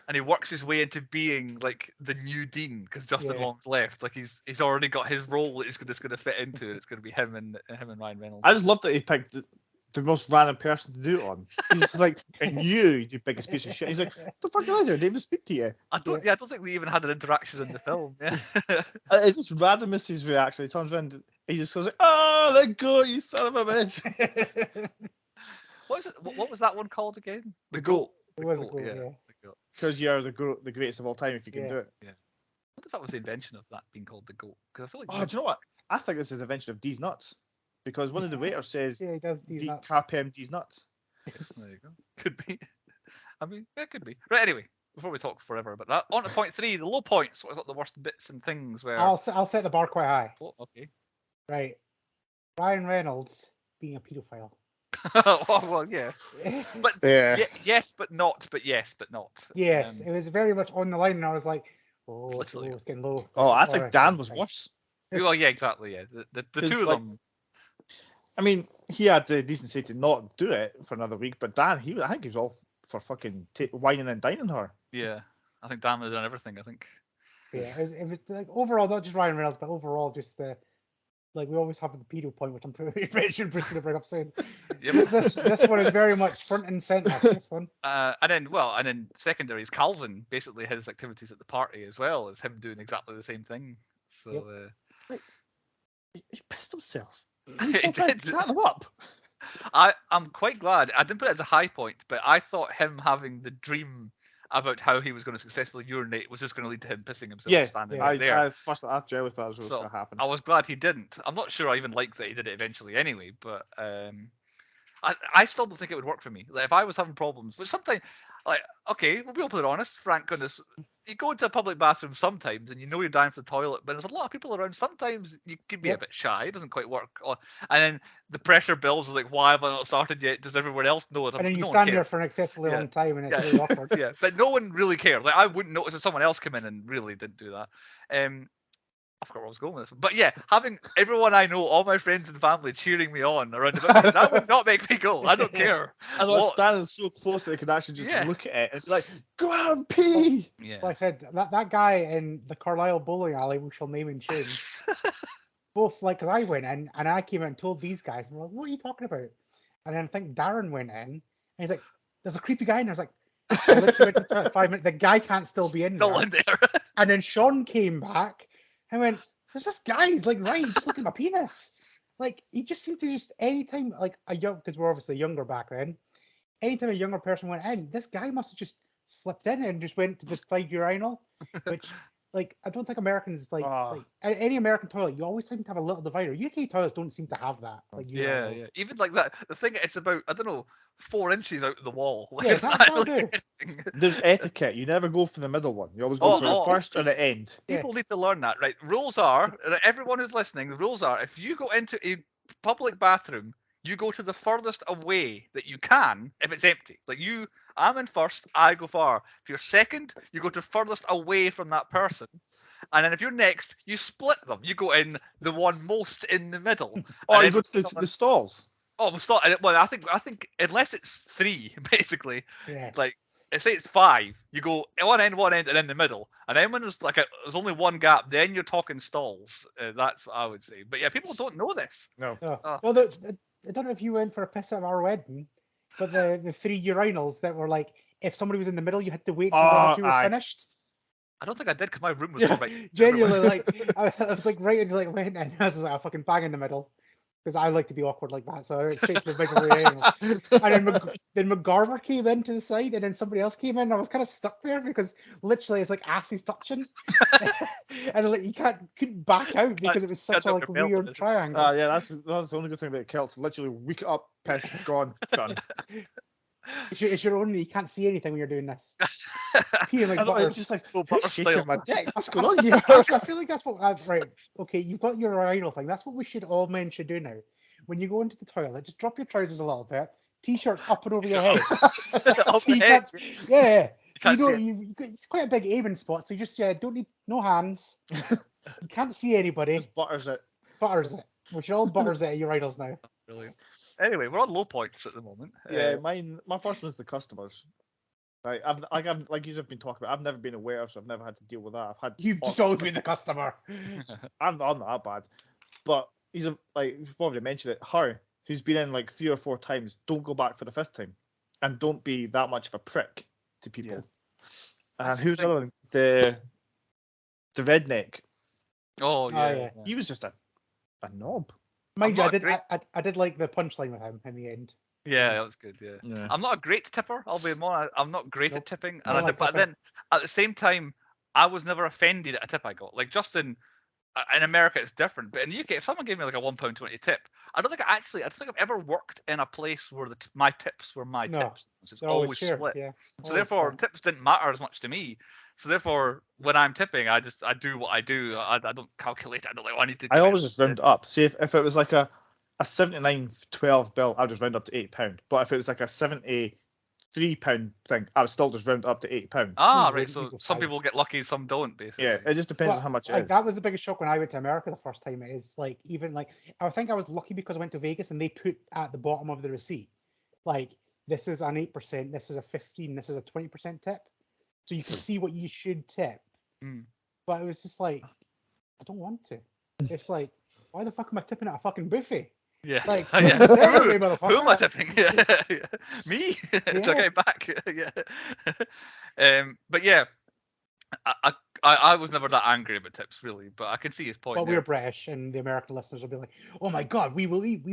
and he works his way into being like the new Dean because Justin Yeah. Long's left. Like he's already got his role that he's just going to fit into. And it's going to be him and Ryan Reynolds. I just love that he picked the most random person to do it on. He's just like, and you biggest piece of shit. He's like, what the fuck did I do? I didn't even speak to you. I don't think they even had an interaction in the film. Yeah. It's just random as his reaction. He turns around and he just goes like, oh, let go, you son of a bitch. What is it? What was that one called again? The goat. It was a goat, yeah. The goat. Because you're the greatest of all time if you can Yeah. do it. I wonder if that was the invention of that being called the goat. Because I feel like Oh, do you know what? I think this is the invention of D's nuts. Because one of the waiters says, Yeah, he does these D nuts. Carpem D's nuts. there you go. Could be. I mean, it could be. Right. Anyway, before we talk forever about that, on to point 3, the low points. What I thought the worst bits and things were. I'll set the bar quite high. Oh, okay. Right, Ryan Reynolds being a paedophile. well, yeah. But Yeah. yes, but not. But yes, but not. Yes, it was very much on the line, and I was like, "Oh, it's Literally. low, it's getting low." Oh, I It's think alright, Dan was right. worse. Well, yeah, exactly. Yeah, the 'Cause, two of like, them. I mean, he had the decency to not do it for another week, but Dan, I think he was all for fucking whining and dining her. Yeah, I think Dan had done everything. I think. Yeah, it was like overall, not just Ryan Reynolds, but overall, just the like we always have the pedo point, which I'm pretty sure Bruce going to bring up soon. Yeah, This one is very much front and center. This one. and then secondary is Calvin. Basically, his activities at the party as well as him doing exactly the same thing. So He pissed himself. He And he's still trying to did. chat him up. I'm quite glad. I didn't put it as a high point, but I thought him having the dream about how he was going to successfully urinate was just going to lead to him pissing himself Yeah, standing yeah. right there. I genuinely thought it was So, going to happen. I was glad he didn't. I'm not sure I even like that he did it eventually anyway, but I still don't think it would work for me. Like if I was having problems, but sometimes, like okay, we'll be open and honest, frank on this. You go into a public bathroom sometimes, and you know you're dying for the toilet, but there's a lot of people around. Sometimes you can be a Yep. bit shy. It doesn't quite work, and then the pressure builds. Like, why have I not started yet? Does everyone else know it? And then you No one stand there cares. for an excessively Yeah. long time, and it's Yeah. really awkward. Yeah, but no one really cared. Like I wouldn't notice if someone else came in and really didn't do that. I forgot where I was going with this, but yeah, having everyone I know, all my friends and family cheering me on around about me, that would not make me go. I don't care. I was What- standing so close that they could actually just Yeah. look at it and be like, go out and pee! Yeah. Like I said, that guy in the Carlisle bowling alley, we shall name and shame. Both like, because I went in and I came out and told these guys, and we're like, "What are you talking about?" And then I think Darren went in, and he's like, "There's a creepy guy," and I was like, I literally went to the toilet 5 minutes. The guy can't still be in Still there. in there. And then Sean came back and went, "There's this guy." He's like, "Right, just look at my penis." Like he just seemed to just anytime like a young, because we're obviously younger back then. Anytime a younger person went in, this guy must have just slipped in and just went to the side urinal, which. Like I don't think Americans like any American toilet. You always seem to have a little divider. UK toilets don't seem to have that. Like Yeah, urinals. yeah. Even like that. The thing it's about, I don't know, 4 inches out of the wall. Like, Yeah, it's that'll actually do. anything. There's etiquette. You never go for the middle one. You always go for the first or the end. Yeah. People need to learn that, right? Rules are, everyone who's listening, the rules are, if you go into a public bathroom, you go to the furthest away that you can if it's empty. Like I'm in first, I go far. If you're second, you go to furthest away from that person. And then if you're next, you split them. You go in the one most in the middle. Or And you then go to the stalls. Oh, well, start. Well, I think unless it's 3, basically, Yeah. like say it's 5. You go one end, and in the middle, and then when there's only one gap, then you're talking stalls. That's what I would say. But yeah, people don't know this. No. Oh. Well, I don't know if you went for a piss at our wedding, but the 3 urinals that were like, if somebody was in the middle, you had to wait till one or two were finished. I don't think I did because my room was right. Genuinely, like I was like right into like went, and I was like a fucking bang in the middle. Because I like to be awkward like that, so I went straight to the middle urinal. And then McGarver came in to the side, and then somebody else came in. And I was kind of stuck there because literally it's like asses touching, and like you couldn't back out because it was such a like weird triangle. Yeah, that's the only good thing about Celts. Literally, week up, piss, gone, done. It's your only. You can't see anything when you're doing this. Peeing like I know, butter. it's just like butter shaking style. my dick. What's going on here? I feel like that's what. Right. Okay, you've got your urinal thing. That's what all men should do now. When you go into the toilet, just drop your trousers a little bit. T-shirt up and over your head. Up So the head. Yeah. So Can't you see don't. It's quite a big aiming spot. So you just don't need no hands. You can't see anybody. Just butters it. Butters it. We should all butters it at urinals now. Brilliant. Anyway, we're on low points at the moment. Yeah, my first one's the customers. Right, I've like you've been talking about. I've never been a waiter, so I've never had to deal with that. I've had You've just always been the customer. I'm not that bad, but like you've already mentioned it. Her, who's been in like 3 or 4 times, don't go back for the 5th time, and don't be that much of a prick to people. Yeah. And who's the other one? The redneck. Oh yeah. He was just a knob. Mind you, I did like the punchline with him in the end. Yeah, that was good. Yeah. I'm not a great tipper. I'll be more. I'm not great at tipping, but then at the same time, I was never offended at a tip I got. Like Justin, in America it's different, but in the UK, if someone gave me like a £1.20 tip, I don't think I've ever worked in a place where my tips were my tips. It's always shared, split. Yeah. So therefore, tips didn't matter as much to me. So therefore, when I'm tipping, I do what I do. I don't calculate. I don't like. I need to. I always just round up. See if it was like a 79.12 bill, I'd just round up to £8. But if it was like a £73 thing, I would still just round up to £8. Ah, right. So some people get lucky, some don't, basically. Yeah, it just depends on how much it is. That was the biggest shock when I went to America the first time. It is like even like I think I was lucky because I went to Vegas and they put at the bottom of the receipt like this is an 8%, this is a 15%, this is a 20% tip, so you can see what you should tip. But it was just like I don't want to. It's like why the fuck am I tipping at a fucking buffet? Yeah. Like, Who am I tipping? Yeah. Me? To get back. Yeah. But yeah, I was never that angry about tips, really. But I can see his point. But we're British, and the American listeners will be like, "Oh my God, we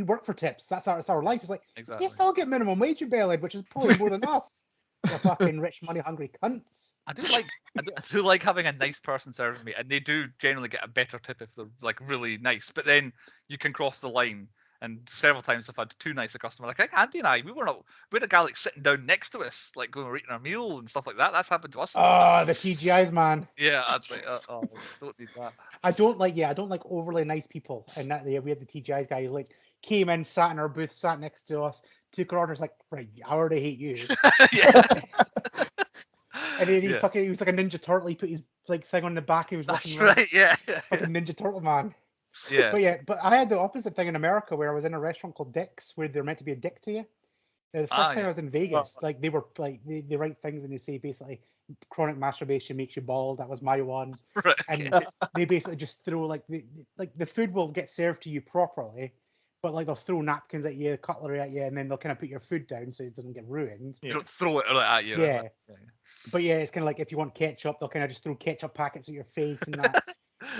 work for tips. That's our life." It's like, exactly. You still get minimum wage in Bellhead, which is probably more than us. The fucking rich, money hungry cunts. I do like having a nice person serving me, and they do generally get a better tip if they're like really nice. But then you can cross the line. And several times I've had too nice a customer. Like Andy and I, we had a guy like sitting down next to us, like when we were eating our meal and stuff like that. That's happened to us. Oh, the TGIs, man. Yeah, I'd like, don't need that. I don't like overly nice people. And that we had the TGIs guy who like came in, sat in our booth, sat next to us, took our orders. Like, right, I already hate you. Yeah. And then he was like a Ninja Turtle. He put his like thing on the back. He was walking around. Right. Yeah. Fucking Ninja Turtle man. Yeah. But I had the opposite thing in America where I was in a restaurant called Dick's where they're meant to be a dick to you. The first time I was in Vegas, like they were like they write things and they say basically chronic masturbation makes you bald. That was my one. Right. And they basically just throw like the food will get served to you properly, but like they'll throw napkins at you, cutlery at you, and then they'll kind of put your food down so it doesn't get ruined. You don't throw it at you. Yeah. But yeah, it's kind of like if you want ketchup, they'll kind of just throw ketchup packets at your face and that.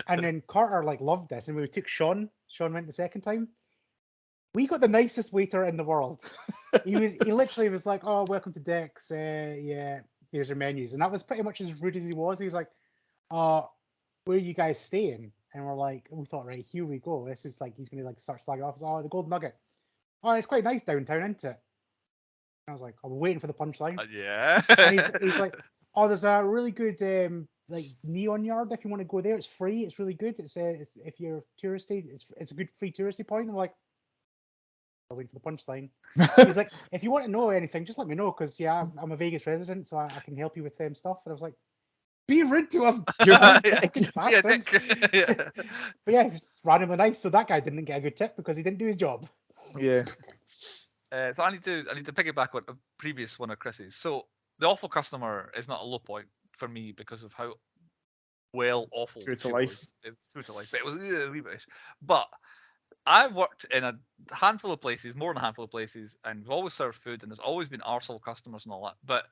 And then Carter like loved this, and we took Sean. Sean went the second time. We got the nicest waiter in the world. He literally was like, "Oh, welcome to Dick's. Yeah, here's your menus." And that was pretty much as rude as he was. He was like, "Where are you guys staying?" And we're like, we thought, right, here we go. This is like he's gonna like start slagging off. Oh, the Gold Nugget. Oh, it's quite nice downtown, isn't it? And I was like, I'm waiting for the punchline. Yeah. And he's like, oh, there's a really good like neon yard if you want to go there. It's free. It's really good. It's if you're touristy, it's a good free touristy point. I'm like, I'll wait for the punchline. He's like, if you want to know anything, just let me know because I'm a Vegas resident, so I can help you with stuff. And I was like, be rude to us, bastards. But yeah, it's randomly nice. So that guy didn't get a good tip because he didn't do his job. Yeah. So I need to piggyback on a previous one of Chris's. So the awful customer is not a low point for me because of how well awful True to she life. was. True to life. But it was a wee bit. But I've worked in a handful of places, more than a handful of places, and we've always served food, and there's always been arsehole customers and all that. But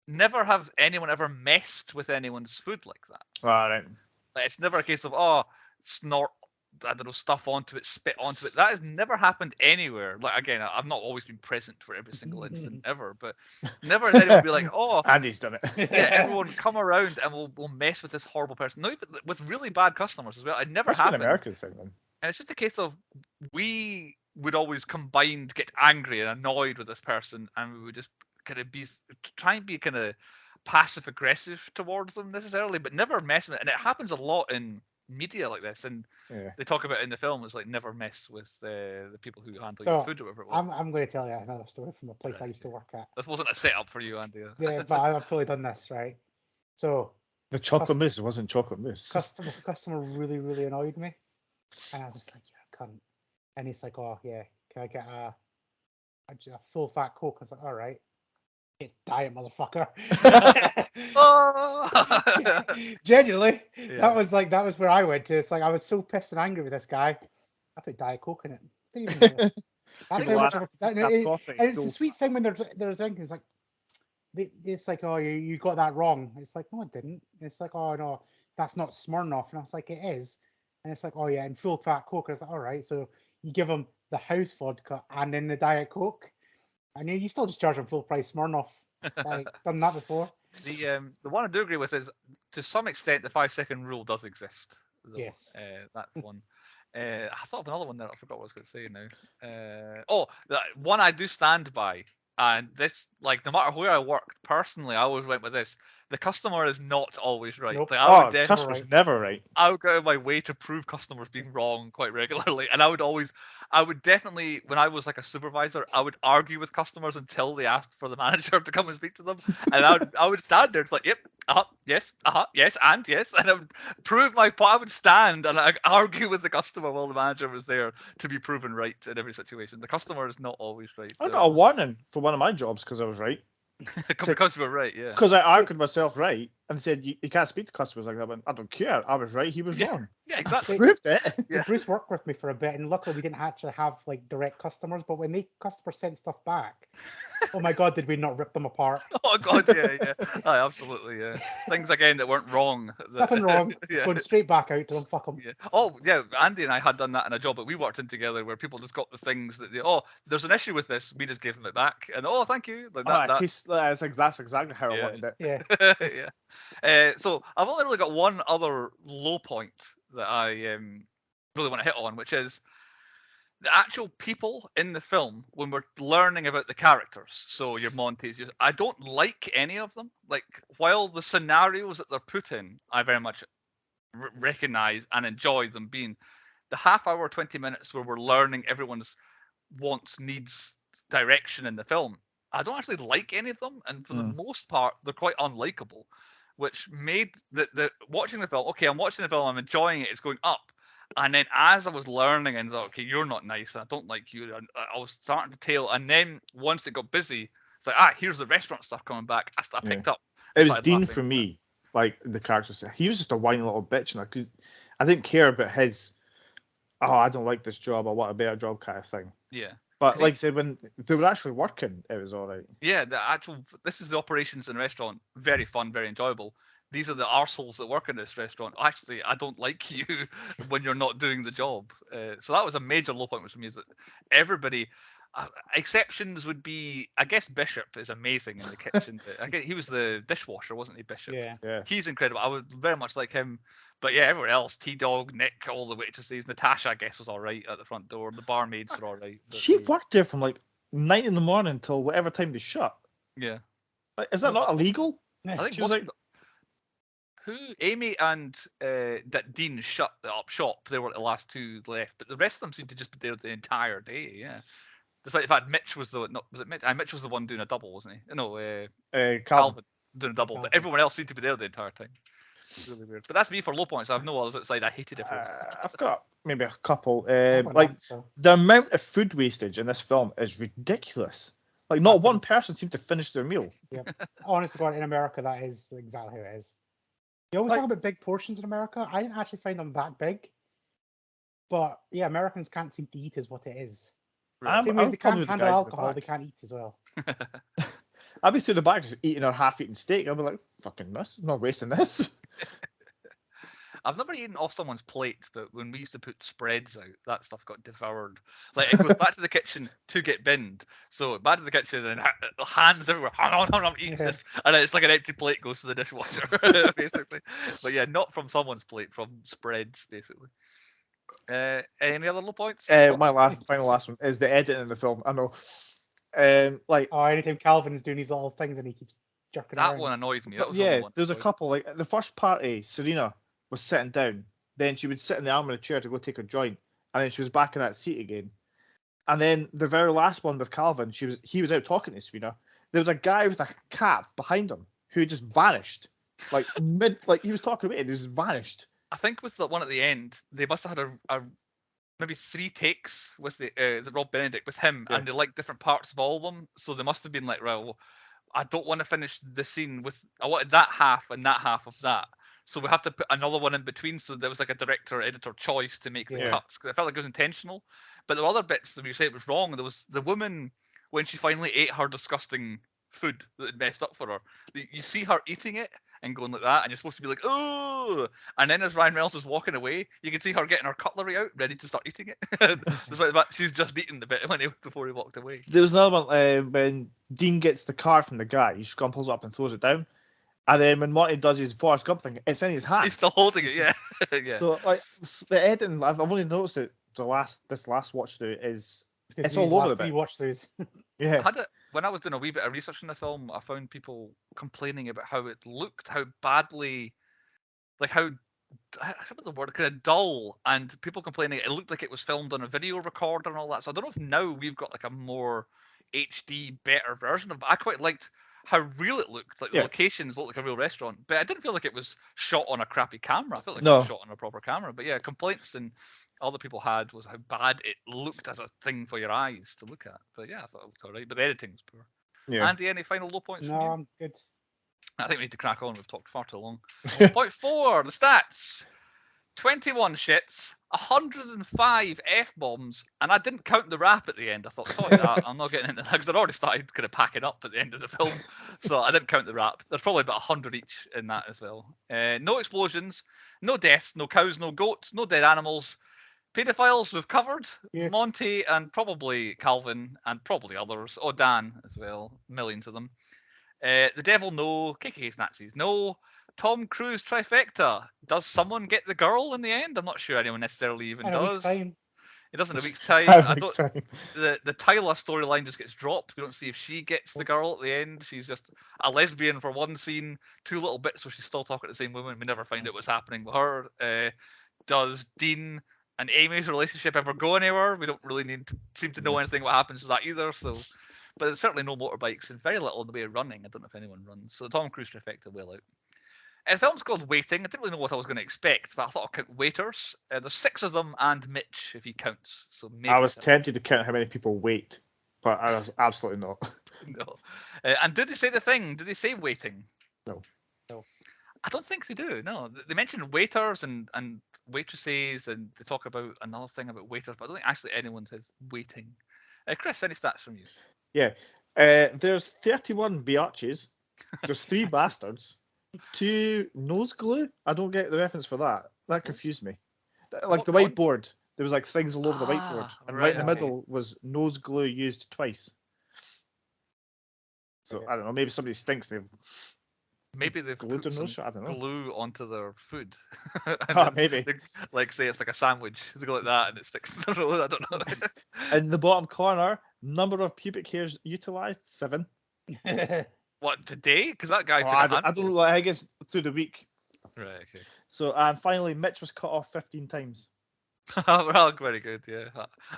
never have anyone ever messed with anyone's food like that. All right. Like, it's never a case of snort, I don't know, stuff onto it, spit onto it. That has never happened anywhere. Like again, I've not always been present for every single incident ever, but never has anyone be like, Andy's done it. yeah, everyone come around and we'll mess with this horrible person. No, even with really bad customers as well. It never That's been an happened. American thing then. And it's just a case of we would always combined get angry and annoyed with this person, and we would just kind of try and be kind of passive aggressive towards them necessarily, but never mess with it. And it happens a lot in media like this, and they talk about it in the film. It's like never mess with the people who handle your food or whatever it was. I'm going to tell you another story from a place I used to work at. This wasn't a setup for you, Andy. Yeah, but I've totally done this, right? So the chocolate mousse wasn't chocolate mousse. Customer really, really annoyed me. And I was just like, you're a cunt. And he's like, oh yeah, can I get a full fat Coke? I was like, all right. It's diet, motherfucker. Genuinely, that was where I went to. It's like I was so pissed and angry with this guy. I put Diet Coke in it. Didn't even notice. That's how much. And it's a sweet thing when they're drinking. It's like it's like, oh, you got that wrong. It's like, no, I didn't. It's like, oh no, that's not Smirnoff. And I was like, it is. And it's like, oh yeah, and full fat Coke. I was like, all right. So you give them the house vodka and then the Diet Coke. And you still just charge them full price Smirnoff. Like, done that before. The one I do agree with is, to some extent, the 5-second rule does exist. Though. Yes. That one. I thought of another one there. I forgot what I was going to say now. The one I do stand by, and this, like, no matter where I worked, personally, I always went with this. The customer is not always right. Nope. Like, the customer's never right. I would go out of my way to prove customers being wrong quite regularly, and I would definitely, when I was like a supervisor, I would argue with customers until they asked for the manager to come and speak to them, and I would stand there, it's like, yep, yes, yes, and yes, and I would prove my point. I would stand and I'd argue with the customer while the manager was there to be proven right in every situation. The customer is not always right. I got a warning for one of my jobs because I was right. Because we were right, yeah. Because I argued myself right and said you can't speak to customers like that. But I don't care. I was right. He was wrong. Yeah, exactly. Proved it. Yeah. Bruce worked with me for a bit, and luckily we didn't actually have like direct customers. But when the customers sent stuff back, oh my god, did we not rip them apart? Oh god, yeah. Aye, absolutely, yeah. Things again that weren't wrong. Nothing wrong. Yeah. Going straight back out to them. Fuck them. Yeah. Oh yeah, Andy and I had done that in a job that we worked in together, where people just got the things that there's an issue with this, we just gave them it back, and thank you. Like that's exactly how I wanted it. Yeah. Yeah. So I've only really got one other low point that I really want to hit on, which is the actual people in the film when we're learning about the characters. So your Montes, I don't like any of them. Like, while the scenarios that they're put in, I very much recognize and enjoy them being the half hour, 20 minutes where we're learning everyone's wants, needs, direction in the film. I don't actually like any of them, and for the most part, they're quite unlikable, which made the watching the film. Okay, I'm watching the film, I'm enjoying it. It's going up, and then as I was learning, and okay, you're not nice. I don't like you. And I was starting to tail, and then once it got busy, it's like here's the restaurant stuff coming back. I picked up. It was Dean for me. Like the character said, he was just a whiny little bitch, and I didn't care about his. Oh, I don't like this job. I want a better job, kind of thing. Yeah. But like I said, when they were actually working, it was all right. Yeah, this is the operations in the restaurant. Very fun, very enjoyable. These are the arseholes that work in this restaurant. Actually, I don't like you when you're not doing the job. So that was a major low point for me, is that everybody, exceptions would be, I guess Bishop is amazing in the kitchen. I guess he was the dishwasher, wasn't he, Bishop? Yeah. He's incredible. I would very much like him. But yeah, everyone else, T-Dog, Nick, all the waitresses, Natasha, I guess, was all right at the front door. The barmaids were all right. She worked there from like 9 in the morning till whatever time they shut. Yeah. Is that not illegal? I think she was like, Amy and Dean shut up shop. They were the last two left, but the rest of them seemed to just be there the entire day. Yeah. Despite the fact Mitch was Mitch? Mitch was the one doing a double, wasn't he? No, Calvin doing a double, but everyone else seemed to be there the entire time. It's really weird. But that's me for low points. I have no others outside. I hated it. I've got maybe a couple. Like the amount of food wastage in this film is ridiculous. Like, not one happens. person seemed to finish their meal. Honestly, God, in America, that is exactly how it is. You always Like- talk about big portions in America. I didn't actually find them that big. But yeah, Americans can't seem to eat as what it is. Right. Same way as I'm they probably can't with the handle guys in the alcohol, they back. can't eat as well. I'd be through the back just eating our half-eaten steak. I'd be like, fucking this, I'm not wasting this. I've never eaten off someone's plate, but when we used to put spreads out, that stuff got devoured. Like, it goes back to the kitchen to get binned. So back to the kitchen and hands everywhere. I'm eating this, and it's like an empty plate goes to the dishwasher, basically. But yeah, not from someone's plate, from spreads, basically. Any other low points? My final last one is the editing in the film. I know. Like, Oh, anytime Calvin is doing these little things and he keeps jerking that around. one annoyed me. so- That was the only yeah, one. there's a couple. Like, the first party, Serena was sitting down. Then she would sit in the arm of the chair to go take a joint, and then she was back in that seat again. And then the very last one with Calvin, he was out talking to Serena. There was a guy with a cap behind him who just vanished, like he was talking about it, he just vanished. I think with the one at the end, they must have had a maybe 3 takes with the Rob Benedict with him, Yeah. and they liked different parts of all of them. So they must have been like, well, I don't want to finish the scene with, I wanted that half and that half of that. So we have to put another one in between. So there was like a director editor choice to make the Yeah. cuts, because I felt like it was intentional. But there were other bits that you said was wrong. There was the woman when she finally ate her disgusting food that had messed up for her. You see her eating it and going like that, and you're supposed to be like, oh, and then as Ryan Reynolds is walking away, you can see her getting her cutlery out, ready to start eating it. Despite she's just eaten the bit before he walked away. There was another one when Dean gets the card from the guy, he scrumples up and throws it down, and then when Marty does his Forrest Gump thing, it's in his hand. He's still holding it, yeah. Yeah. So like the editing, I've only noticed it this last watch through is Because it's these all over last the 3 bit. watch throughs. Yeah. When I was doing a wee bit of research in the film, I found people complaining about how it looked, how badly, like how, I can't remember the word, kind of dull, and people complaining it looked like it was filmed on a video recorder and all that. So I don't know if now we've got like a more HD, better version of it. I quite liked how real it looked. Like the Yeah. locations looked like a real restaurant, but I didn't feel like it was shot on a crappy camera. I felt like it No. was shot on a proper camera. But yeah, complaints and other people had was how bad it looked as a thing for your eyes to look at. But yeah, I thought it looked alright. But the editing was poor. Yeah. Andy, any final low points No, from you? I'm good. I think we need to crack on. We've talked far too long. Point 4, the stats. 21 shits, 105 F-bombs, and I didn't count the rap at the end. I thought, sorry, I'm not getting into that, because I'd already started kind of packing up at the end of the film. So I didn't count the rap. There's probably about 100 each in that as well. No explosions, no deaths, no cows, no goats, no dead animals. Paedophiles we've covered. Yeah. Monty and probably Calvin and probably others. Oh, Dan as well. Millions of them. The devil, no. KKK's Nazis, no. Tom Cruise trifecta. Does someone get the girl in the end? I'm not sure anyone necessarily even In a week's does. time. It does in a week's time. I don't. The Tyler storyline just gets dropped. We don't see if she gets the girl at the end. She's just a lesbian for one scene, 2 little bits where she's still talking to the same woman. We never find out what's happening with her. Does Dean and Amy's relationship ever go anywhere? We don't really seem to know anything what happens to that either. So, but there's certainly no motorbikes and very little in the way of running. I don't know if anyone runs. So Tom Cruise trifecta well out. The film's called Waiting. I didn't really know what I was going to expect, but I thought I'd count waiters. There's 6 of them and Mitch, if he counts. So maybe I was 7. tempted to count how many people wait, but I was absolutely not. No. And did they say the thing? Did they say waiting? No. I don't think they do. No, they mentioned waiters and waitresses, and they talk about another thing about waiters, but I don't think actually anyone says waiting. Chris, any stats from you? Yeah. There's 31 biatches. There's 3 bastards. 2 nose glue. I don't get the reference for that. That confused me. Like the What one? whiteboard, there was like things all over the whiteboard, and right in the right, middle was nose glue used twice. So Okay. I don't know. Maybe somebody stinks. They've Maybe they've glued put their nose some shut. I don't know. glue onto their food. And Ah, then maybe. like say it's like a sandwich. They go like that and it sticks to their nose. I don't know. In the bottom corner, number of pubic hairs utilized 7. What, today? Because that guy Oh, took I a don't handful. know. I guess through the week. Right, okay. So and finally, Mitch was cut off 15 times. Well, very good, yeah.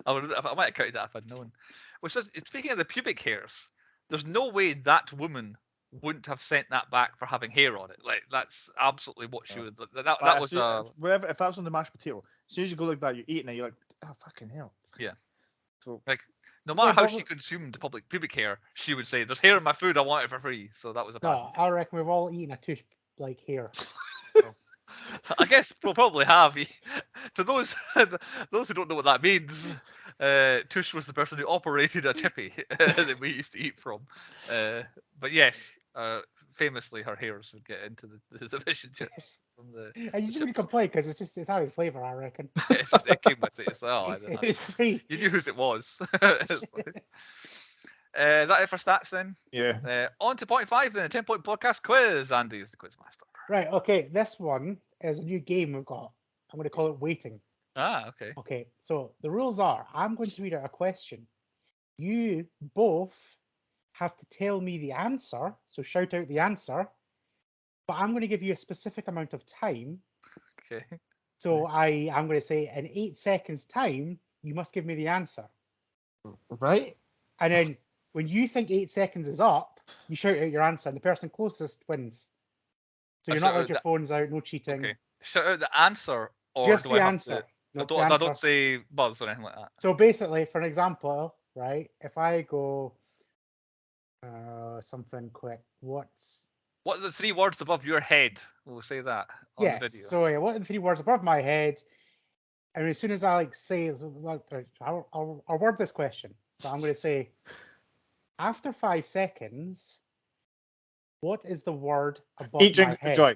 I might have counted that if I'd known. Which is, speaking of the pubic hairs, there's no way that woman wouldn't have sent that back for having hair on it. Like, that's absolutely what she would. That was wherever. If that's on the mashed potato, as soon as you go like that, you're eating it. You're like, oh fucking hell. Yeah. So like No matter Yeah, how but she we- consumed public pubic hair, she would say, "There's hair in my food. I want it for free." So that was a bad. No, I reckon we've all eaten a tush like hair. I guess we'll probably have. To those those who don't know what that means, Tush was the person who operated a chippy that we used to eat from. But yes, famously, her hairs would get into the fish and chips from the. And you just wouldn't complain because it's added flavour, I reckon. It's just it came with it. It's like, oh, I It's, don't know. it's free. You knew whose it was. It's like- is that it for stats then? Yeah. On to point 5 then, a 10-point podcast quiz. Andy is the quiz master. Right, okay, this one is a new game we've got. I'm going to call it Waiting. Ah, okay. Okay, so the rules are I'm going to read out a question. You both have to tell me the answer, so shout out the answer, but I'm going to give you a specific amount of time. Okay. So I'm going to say in 8 seconds' time, you must give me the answer. Right? And then when you think 8 seconds is up, you shout out your answer, and the person closest wins. So I you're not shout allowed out your the- phones out, no cheating. Okay. Shout out the answer, or Just do the I have answer. To, No, I the don't answer. say buzz or anything like that. So basically, for an example, right, if I go something quick, What are the 3 words above your head? We'll say that on the video. So yeah, what are the 3 words above my head? And as soon as I say, I'll word this question. So I'm going to say, after 5 seconds, what is the word above Eat, my drink, head? enjoy.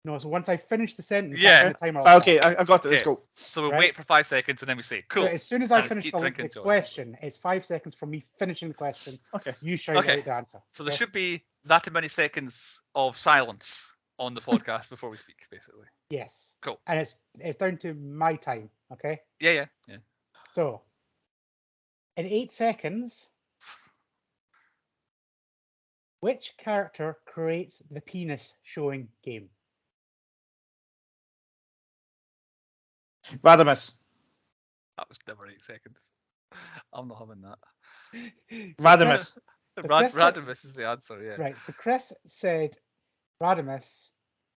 No, so once I finish the sentence, Yeah. that's when the timer will Okay, start. I got it. Let's Okay. go. So we'll Right. wait for 5 seconds and then we say, cool. So as soon as I And finish eat, the drink, enjoy. question, it's 5 seconds from me finishing the question. Okay. You shout Okay. out the answer. So there Okay? should be that many seconds of silence on the podcast before we speak, basically. Yes. Cool. And it's down to my time. Okay. Yeah. So in 8 seconds, which character creates the penis showing game? Radimus. That was never 8 seconds. I'm not having that. Radimus. Chris- Radimus is the answer, yeah. Right. So Chris said Radimus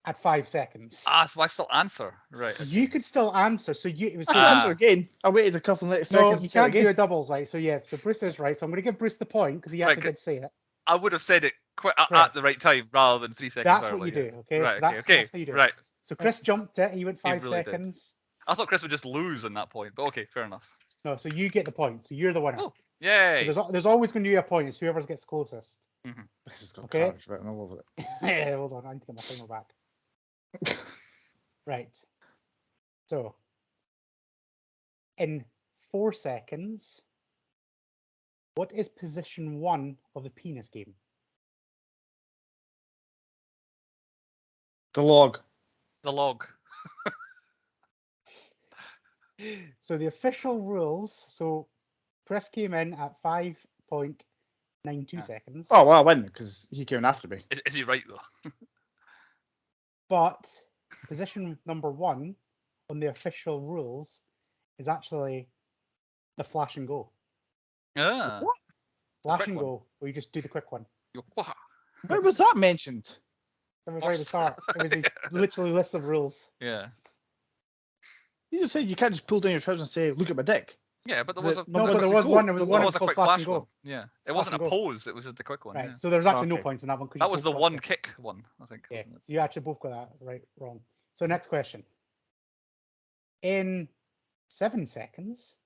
at 5 seconds. Ah, so I still answer. Right. So okay. you could still answer. So you it was I can Ah. answer again. I waited a couple of no, seconds you to say it can't do again. a doubles, right? So yeah, so Bruce is right. So I'm going to give Bruce the point because he Right, actually good. did say it. I would have said it Right. at the right time rather than 3 seconds That's early. what you do, yes. okay? Right, So that's okay. how you do it. Right. So Chris jumped it. He went 5 really did. seconds. I thought Chris would just lose on that point, but okay, fair enough. No, so you get the point. So you're the winner. Oh, So yay. there's always going to be a point. It's whoever gets closest. This has got Okay. cards written all over it. Yeah, hold on, I need to get my timer back. Right. So, in 4 seconds, what is position 1 of the penis game? The log. The log. So the official rules. So Chris came in at 5.92 seconds. Oh, well, I win because he came after me. Is he right, though? But position number 1 on the official rules is actually the flash and go. Ah. What? Flash quick and one. go, where you just do the quick one. Wah. Where was that mentioned? That was right at the start. It was these literally lists of rules. Yeah. You just said you can't just pull down your trousers and say, look at my dick. Yeah, but there The- was a no, No, but but there was go. one. There was There one. there It was was a called quick flash flash and go. one. Yeah. It wasn't a and go. pose, it was just the quick one. Right. Yeah. So there's actually no Okay. points in that one. 'cause you That was both the got one it. kick one, I think. Yeah. wasn't it? So you actually both got that right, wrong. So next question. In 7 seconds,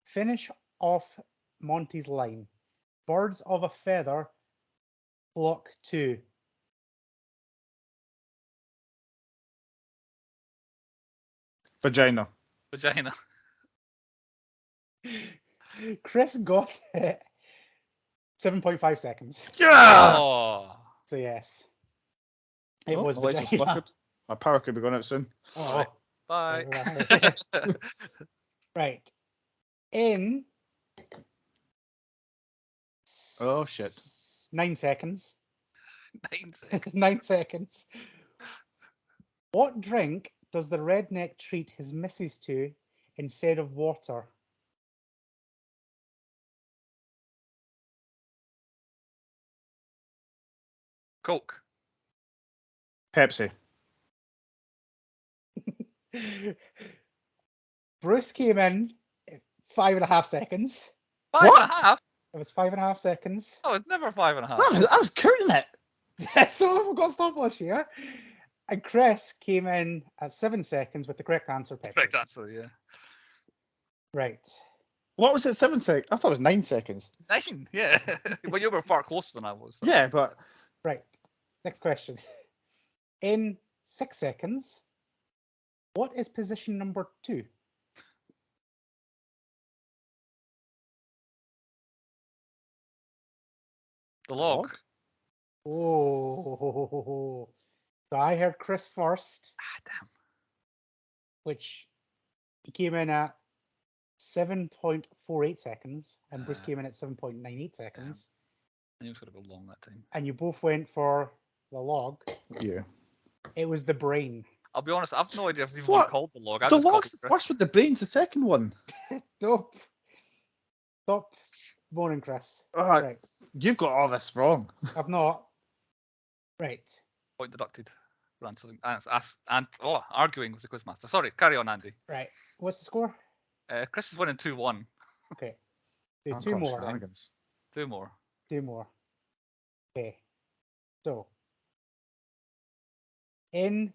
finish off Monty's line. Birds of a feather flock to. Vagina. Vagina. Chris got it. 7.5 seconds. Yeah! Oh. So yes. It Oh, was my lights are vagina. flickered. My power could be going out soon. Oh, Bye. right. In Oh, shit. 9 seconds. 9 seconds. 9 seconds. What drink does the redneck treat his missus to instead of water? Coke. Pepsi. Bruce came in at 5.5 seconds. 5.5? It was 5.5 seconds. Oh, it's never 5.5. I was counting it. So we've got stopwatch here. And Chris came in at 7 seconds with the correct answer, Petri. Correct answer, yeah. Right. What was it? 7 seconds? I thought it was 9 seconds. 9, yeah. Well, you were far closer than I was. So. Yeah, but Right. Next question. In 6 seconds, what is position number 2? The log. Oh. So I heard Chris first, Ah, damn. which he came in at 7.48 seconds, and Bruce Ah. came in at 7.98 seconds. I knew it was going to go long that time. And you both went for the log. yeah. It was the brain. I'll be honest, I've no idea if you've What? called the log. The log's the first one, the brain's the second one. Nope. Stop moaning, Chris. Alright. Right. You've got all this wrong. I've not. Right. Point deducted for answering and arguing with the quizmaster. Sorry, carry on, Andy. Right. What's the score? Chris is winning 2-1. Okay. Do Oh, two gosh, more. Then. shenanigans. 2 more. 2 more. Okay. So, in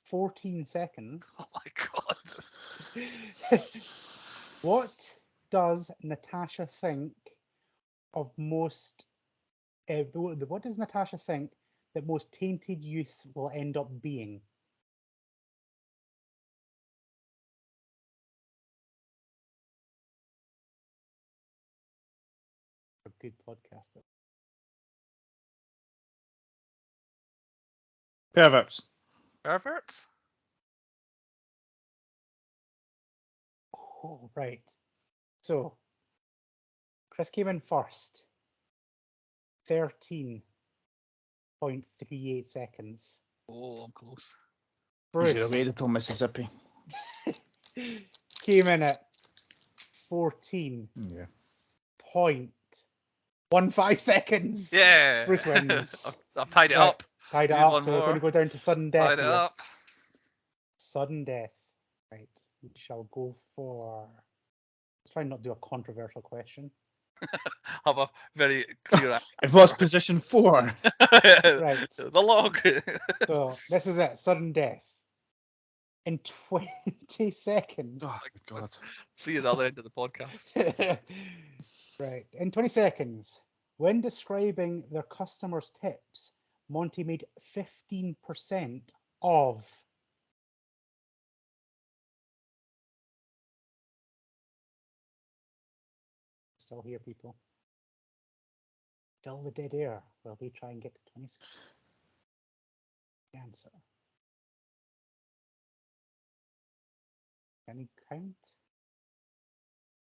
14 seconds, Oh my god. what does Natasha think of most? What does Natasha think that most tainted youths will end up being? A good podcaster. Perverts. Pervert? Oh, right. So, Chris came in first. 13.38 seconds. Oh, I'm close. You should have Bruce waited till Mississippi. came in at 14.15 Yeah. seconds. Yeah. Bruce wins. I've tied it Right. up. Tied it Need up, one so we're going to more. go down to sudden death. Tied it here. up. Sudden death. Right. We shall go for. Let's try and not do a controversial question. Have a very clear It was position 4. Right. The log. So this is it. Sudden death. In 20 seconds. Oh, God. See you at the other end of the podcast. Right. In 20 seconds, when describing their customers' tips, Monty made 15% of. Still here, people. Still the dead air while they try and get to 20 seconds. The answer. Any count?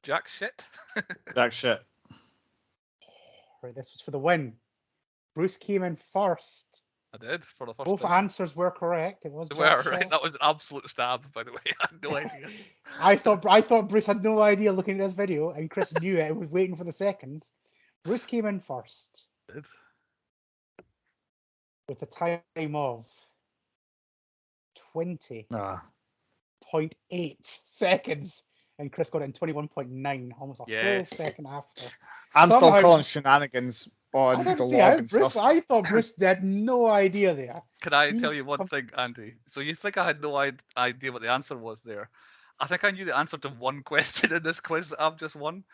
Jack shit. Jack shit. Right, this was for the win. Bruce came in first. I did for the first Both time. answers were correct. It was They Jack were, right? shit. That was an absolute stab, by the way. I had no idea. I thought Bruce had no idea looking at this video, and Chris knew it and was waiting for the seconds. Bruce came in first I did. with a time of 20.8 Ah. seconds, and Chris got it in 21.9, almost a Yes. whole second after. I'm Somehow- still calling shenanigans on I the didn't see log how and Bruce. stuff. I thought Bruce had no idea there. Can I tell you He's one com- thing, Andy? So you think I had no idea what the answer was there? I think I knew the answer to one question in this quiz that I've just won.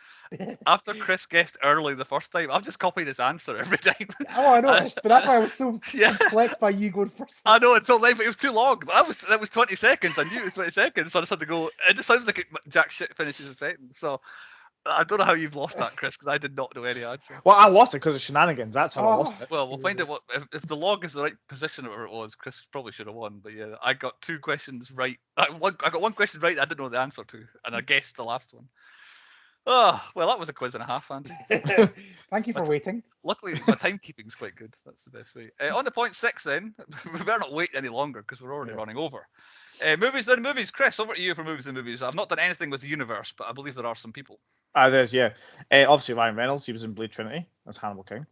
After Chris guessed early the first time, I've just copied his answer every time. Oh, I noticed, but that's why I was so Yeah. perplexed by you going first. I know, until then, but it was too long. That was 20 seconds. I knew it was 20 seconds, so I just had to go. It just sounds like Jack shit finishes a sentence. So I don't know how you've lost that, Chris, because I did not know any answer. Well, I lost it because of shenanigans. That's how I Oh. lost it. Well, we'll find out what if the log is the right position or it was. Chris probably should have won, but yeah, I got 2 questions right. I got 1 question right that I didn't know the answer to, and I guessed the last one. Oh, well, that was a quiz and a half, Andy. Thank you for waiting. Luckily, my timekeeping's quite good. That's the best way. On to point 6, then. We better not wait any longer because we're already running over. Movies and movies. Chris, over to you for movies and movies. I've not done anything with the universe, but I believe there are some people. There's, yeah. Obviously, Ryan Reynolds. He was in Blade Trinity as Hannibal King.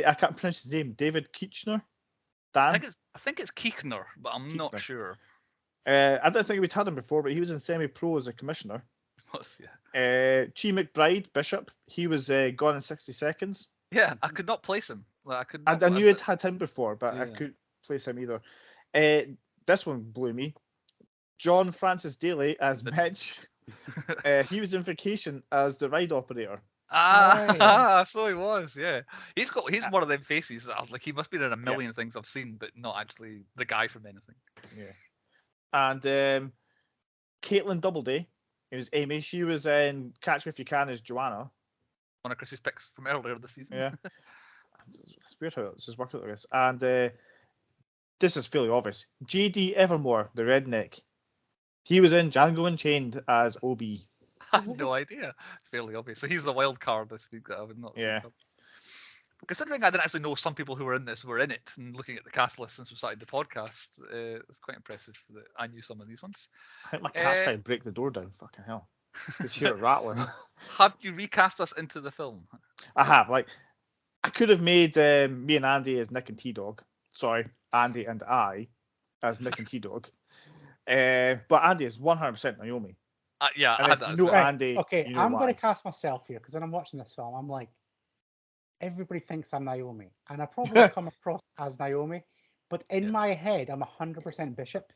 I can't pronounce his name. David Keechner? Dan? I think it's Keechner, but I'm not Keechner. sure. I don't think we'd had him before, but he was in Semi-Pro as a commissioner. was, yeah. Chi McBride, Bishop, he was Gone in 60 Seconds. Yeah, I could not place him. Like, I could. And Not, I knew I'd had him before, but I Yeah. couldn't place him either. This one blew me. John Francis Daly as Mitch. He was in Vacation as the ride operator. Ah, so he was, yeah. He's one of them faces that I was like, he must be in a million things I've seen, but not actually the guy from anything. Yeah. And Caitlin Doubleday, it was Amy. She was in Catch Me If You Can as Joanna. One of Chris's picks from earlier this season. Yeah. It's weird how it's just working like this. And this is fairly obvious. JD Evermore, the redneck. He was in Django Unchained as OB. I had no idea. Fairly obvious. So he's the wild card this week that I would not. Yeah. Considering I didn't actually know some people who were in this were in it, and looking at the cast list since we started the podcast, it's quite impressive that I knew some of these ones. I think my cat's trying to break the door down. Fucking hell. Just hear it rattling. Have you recast us into the film? I have. Like, I could have made me and Andy as Nick and T-Dog. Sorry, Andy and I as Nick and T-Dog. But Andy is 100% Naomi. Yeah, and I had that. You know Right, Andy. okay, you know I'm why. going to cast myself here because when I'm watching this film, I'm like, everybody thinks I'm Naomi, and I probably come across as Naomi, but in my head, I'm 100% Bishop.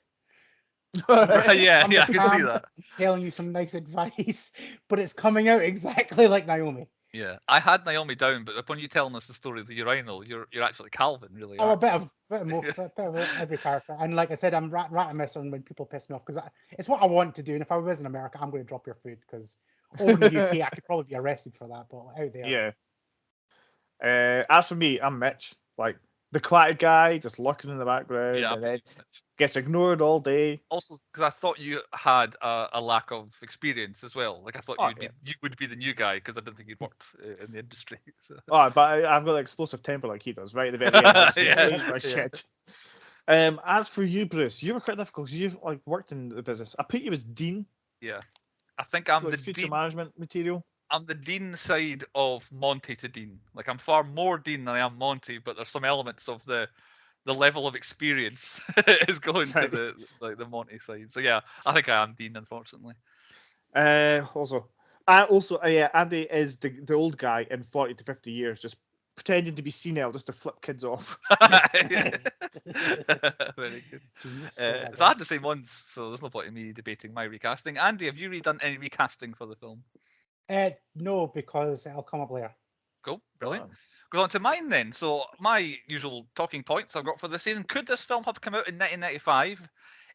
Yeah, I'm I the can see calm, that. telling you some nice advice, but it's coming out exactly like Naomi. Yeah, I had Naomi down, but upon you telling us the story of the urinal, you're actually Calvin, really. I'm a aren't bit of every character, and like I said, I'm Ratimus on when people piss me off because it's what I want to do. And if I was in America, I'm going to drop your food because over in the UK, I could probably be arrested for that. But out there, Yeah. As for me, I'm Mitch. Like the quiet guy, just lurking in the background, Yeah, and then gets ignored all day. also because I thought you had a lack of experience as well. Like I thought Oh, you would be the new guy because I didn't think you'd worked in the industry. So. Oh, but I've got an explosive temper like he does, right at the very end. He's my shit. As for you, Bruce, you were quite difficult because you've like worked in the business. I put you as Dean. Yeah, I think I'm So, like, the future Dean. management material. I'm the Dean side of Monty to Dean. Like I'm far more Dean than I am Monty, but there's some elements of the level of experience is going to the Monty side. So yeah, I think I am Dean, unfortunately. Also, Andy is the old guy in 40 to 50 years, just pretending to be senile just to flip kids off. Very good. So I had the same ones, so there's no point in me debating my recasting. Andy, have you redone any recasting for the film? No, because it'll come up later. Cool, brilliant. Goes on to mine then. So my usual talking points I've got for this season. Could this film have come out in 1995?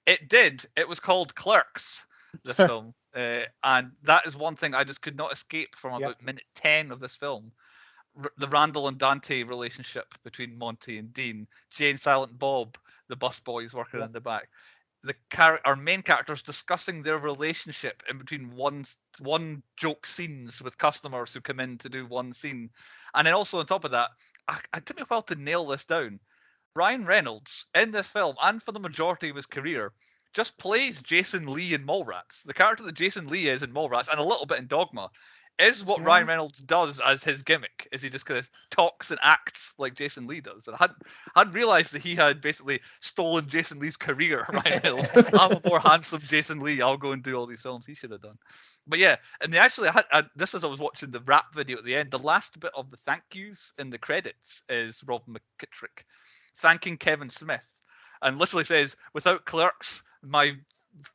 It did. It was called Clerks, the film. And that is one thing I just could not escape from about minute 10 of this film. The Randall and Dante relationship between Monty and Dean. Jay and Silent Bob, the bus boys working in the back. Our main characters discussing their relationship in between one joke scenes with customers who come in to do one scene, and then also on top of that, it took me a while to nail this down. Ryan Reynolds in this film and for the majority of his career just plays Jason Lee in Mallrats. The character that Jason Lee is in Mallrats and a little bit in Dogma is what Ryan Reynolds does as his gimmick. Is he just kind of talks and acts like Jason Lee does? And I hadn't realized that he had basically stolen Jason Lee's career. Ryan Reynolds, I'm a more handsome Jason Lee. I'll go and do all these films he should have done. But yeah, and they actually had this as I was watching the rap video at the end. The last bit of the thank yous in the credits is Rob McKittrick thanking Kevin Smith, and literally says, "Without Clerks, my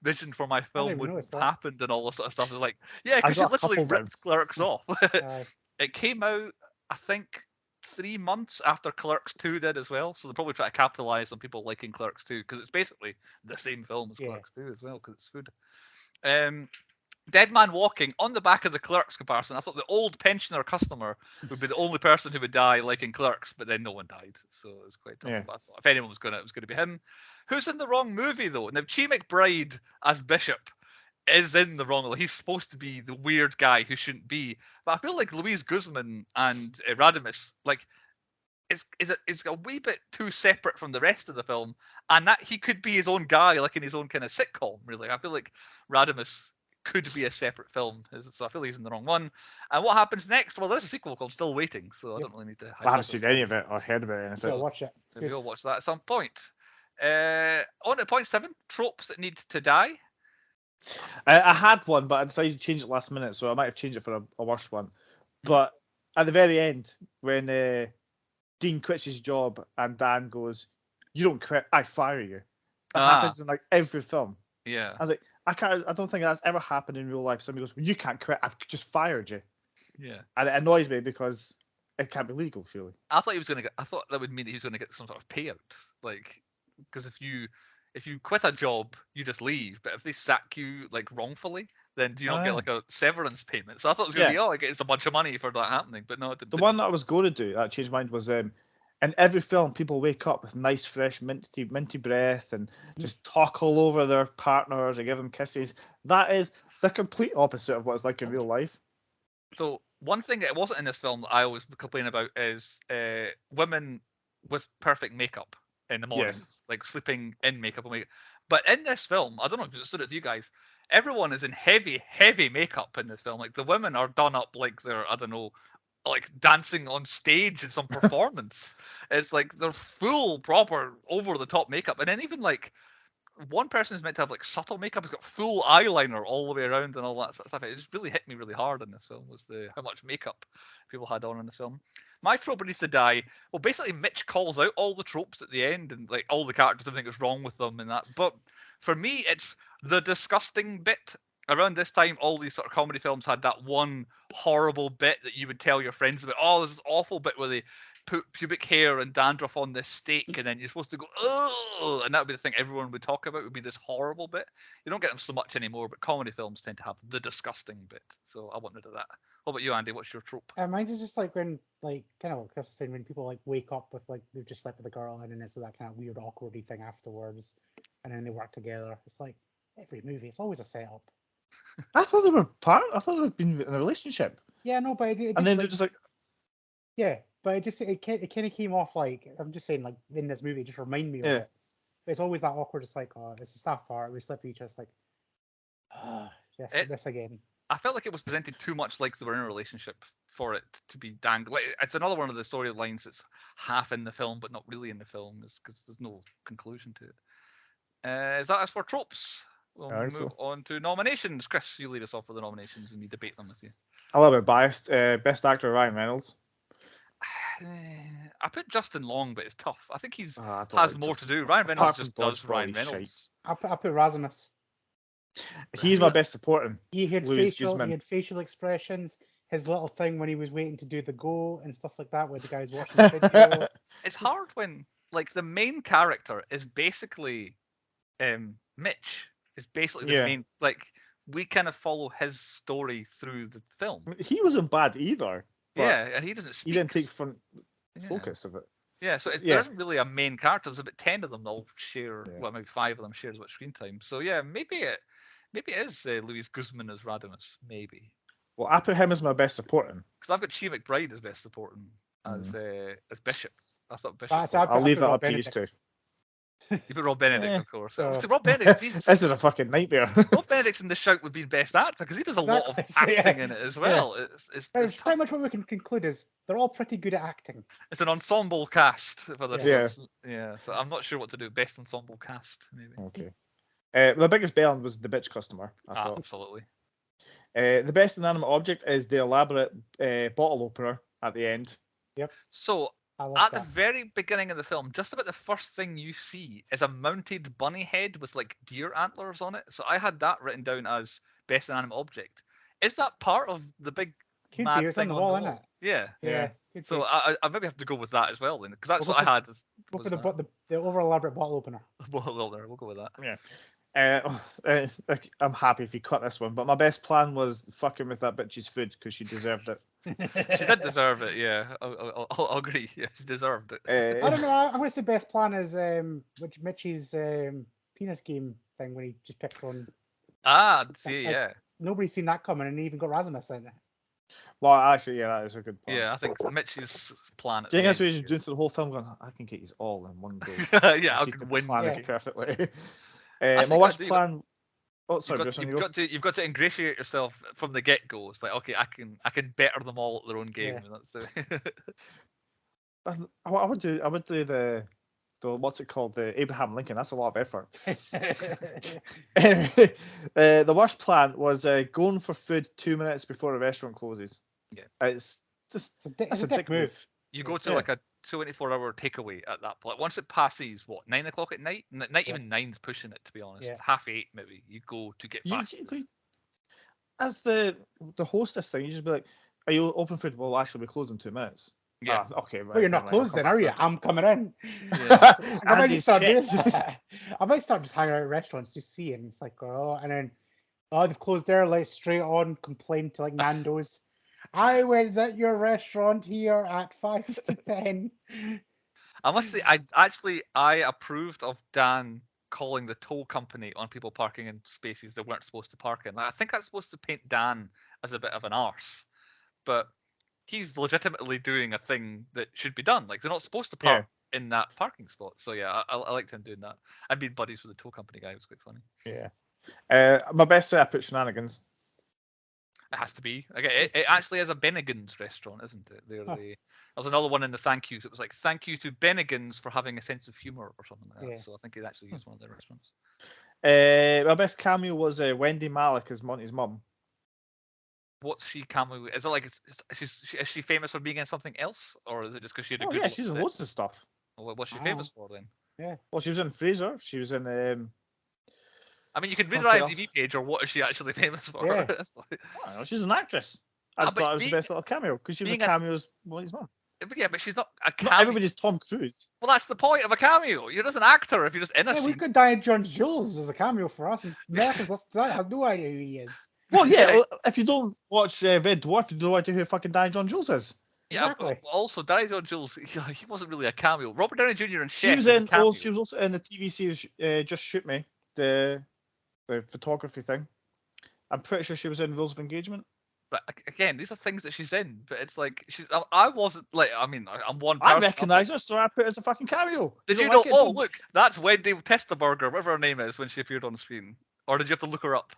vision for my film wouldn't have happened," and all this sort of stuff. It's like, yeah, because she literally ripped Clerks off. It came out, I think, 3 months after Clerks 2 did as well, so they're probably trying to capitalize on people liking Clerks 2 because it's basically the same film as Clerks 2 as well because it's food. Dead Man Walking, on the back of the Clerks comparison, I thought the old pensioner customer would be the only person who would die liking Clerks, but then no one died, so it was quite tough. But I thought if anyone was it was going to be him. Who's in the wrong movie though? Now Chi McBride as Bishop is in the wrong. He's supposed to be the weird guy who shouldn't be, but I feel like Luis Guzmán and Radimus, like, it's a wee bit too separate from the rest of the film, and that he could be his own guy, like in his own kind of sitcom. Really, I feel like Radimus could be a separate film, so I feel he's in the wrong one. And what happens next? Well, there's a sequel called Still Waiting, so I don't really need to. I haven't seen any of it or heard about it. So watch it. Maybe we'll watch that at some point. On to point 7: tropes that need to die. I had one, but I decided to change it last minute, so I might have changed it for a worse one. But at the very end, when Dean quits his job and Dan goes, "You don't quit, I fire you." That happens in like every film. Yeah. I was like, I don't think that's ever happened in real life. Somebody goes, well, "You can't quit. I've just fired you." Yeah. And it annoys me because it can't be legal, surely. I thought he was gonna get. I thought that would mean that he was gonna get some sort of payout, like because if you quit a job, you just leave. But if they sack you like wrongfully, then do you not get like a severance payment? So I thought it was gonna be it's a bunch of money for that happening, but no, it didn't. The one that I was going to do that changed my mind was in every film people wake up with nice fresh minty breath and just talk all over their partners and give them kisses. That is the complete opposite of what it's like in real life. So one thing that wasn't in this film that I always complain about is women with perfect makeup in the morning, like sleeping in makeup. But in this film, I don't know if it stood out to you guys, everyone is in heavy, heavy makeup in this film. Like the women are done up like they're, I don't know, like dancing on stage in some performance. It's like they're full, proper, over the top makeup. And then even like one person is meant to have like subtle makeup. It's got full eyeliner all the way around and all that sort of stuff. It just really hit me really hard in this film was how much makeup people had on in this film. My trope needs to die. Well, basically, Mitch calls out all the tropes at the end and like all the characters, everything that's wrong with them and that. But for me, it's the disgusting bit. Around this time, all these sort of comedy films had that one horrible bit that you would tell your friends about. Oh, this is awful bit where they put pubic hair and dandruff on this steak, and then you're supposed to go, oh, and that would be the thing everyone would talk about. Would be this horrible bit. You don't get them so much anymore, but comedy films tend to have the disgusting bit. So I want rid of that. What about you, Andy? What's your trope? Mine's is just like when, like, kind of what Chris was saying, when people like wake up with like they've just slept with a girl, and then it's that kind of weird, awkwardy thing afterwards, and then they work together. It's like every movie, it's always a setup. I thought they were part. I thought they'd been in a relationship. Yeah, no, but it and then like, they're just like, yeah, but it kind of came off like, I'm just saying, like in this movie, it just remind me of it. It's always that awkward. It's like, oh, it's the staff part. We slept with each other. It's like, this again. I felt like it was presented too much like they were in a relationship for it to be dangled. Like, it's another one of the storylines that's half in the film but not really in the film, because there's no conclusion to it. Is that as for tropes? We'll move on to nominations. Chris, you lead us off with the nominations and we debate them with you. A little bit biased. Best actor, Ryan Reynolds. I put Justin Long, but it's tough. I think he's has like more to do. Ryan Reynolds just does Ryan Reynolds. I put Rasmus. He's my best supporting. He had facial expressions. His little thing when he was waiting to do the go and stuff like that, where the guy's watching the video. It's hard when like the main character is basically Mitch. Is basically the main, like, we kind of follow his story through the film. He wasn't bad either. Yeah, and he doesn't speak. He didn't take front focus of it. Yeah, so there isn't really a main character. There's about 10 of them that all share, well, maybe 5 of them share as much screen time. So yeah, maybe it is Luis Guzmán as Radamus, maybe. Well, I put him as my best supporting. Because I've got Chi McBride as best supporting, as Bishop. I thought Bishop. I'll leave that up to you two. You put Rob Benedict, of course. So Rob Benedict. This is a fucking nightmare. Rob Benedict's in the shout would be best actor because he does a lot of acting in it as well. Yeah. It's pretty much what we can conclude is they're all pretty good at acting. It's an ensemble cast for this. Yeah. So I'm not sure what to do. Best ensemble cast, maybe. Okay. The biggest bail was the bitch customer. Absolutely. The best inanimate object is the elaborate bottle opener at the end. Yep. So at the very beginning of the film, just about the first thing you see is a mounted bunny head with like deer antlers on it. So I had that written down as best inanimate object. Is that part of the big mad thing on the wall, isn't it? Yeah. So I maybe have to go with that as well then, because that's what I had. Go for the over elaborate bottle opener. We'll go with that. Yeah. I'm happy if you cut this one, but my best plan was fucking with that bitch's food because she deserved it. She did deserve it, yeah. I'll agree. Yeah, she deserved it. I don't know. I'm going to say best plan is Mitch's penis game thing when he just picked on. Yeah. Nobody's seen that coming, and he even got Rasmus in it. Well, actually, yeah, that is a good plan. Yeah, I think Mitch's plan. Do you think that's what he's doing through the whole film? Going, I can get these all in one go. Yeah, I can win. Plan it perfectly. My worst plan. Oh, sorry, you've got to ingratiate yourself from the get go. It's like, okay, I can better them all at their own game. Yeah. And that's the I would do the what's it called? The Abraham Lincoln. That's a lot of effort. Anyway, the worst plan was going for food 2 minutes before a restaurant closes. Yeah. It's just It's a dick move. You go to Yeah. like a 24-hour takeaway at that point. Once it passes, what, 9 o'clock at night? Night Yeah. even 9's pushing it, to be honest. Yeah. 8:30 maybe. You go to get fast. As the hostess thing, you just be like, "Are you open for?" Well, actually, we close in 2 minutes. Yeah. Okay. Right, Well, you're not never mind, I'll closed come then, back are you? later. I'm coming in. Yeah. I might Andy's start doing checked. that. I might start just hanging out at restaurants, just seeing. It's like, oh, and then, oh, they've closed there. Let's straight on complain to like Nando's. I was at your restaurant here at 5 to 10. I must say, I approved of Dan calling the toll company on people parking in spaces they weren't supposed to park in. Like, I think that's supposed to paint Dan as a bit of an arse, but he's legitimately doing a thing that should be done. Like, they're not supposed to park in that parking spot. So yeah, I liked him doing that. I've been buddies with the toll company guy. It was quite funny. Yeah. My best set, I put Shenanigans. It has to be. Okay, it actually is a Bennigan's restaurant, isn't it? There was another one in the thank yous. It was like, thank you to Bennigan's for having a sense of humor or something like that. Yeah. So I think he actually used one of their restaurants. My best cameo was Wendy Malick as Monty's mum. What's she cameo? Is it like is she famous for being in something else, or is it just because she had a Oh good? yeah, she's in loads of stuff. Well, what's she famous for then? Yeah. Well, she was in Fraser. She was in. I mean, you can read her Something else. IMDb page, or what is she actually famous for? Yeah. It's like- I don't know, she's an actress. I just but thought it was being- the best little cameo because she was a being a- cameo as Monty's mum. But yeah, but she's not a Not cameo. everybody's Tom Cruise. Well, that's the point of a cameo. You're just an actor if you're just in a Yeah, scene. we've got Diane Jones as a cameo for us, and Americans have no idea who he is. Well, yeah. Yeah. If you don't watch Red Dwarf, you don't know who fucking Diane John Jules is. Yeah, Exactly. also, Danny John-Jules, he wasn't really a cameo. Robert Downey Jr. and She Chef was is a in. cameo. Oh, she was also in the TV series Just Shoot Me, the photography thing. I'm pretty sure she was in Rules of Engagement. But again, these are things that she's in. But it's like I wasn't like. I mean, I'm one I person. recognise her, so I put it as a fucking cameo. Did don't you know? like it? Oh, look, that's Wendy Testerberger, whatever her name is, when she appeared on screen. Or did you have to look her up?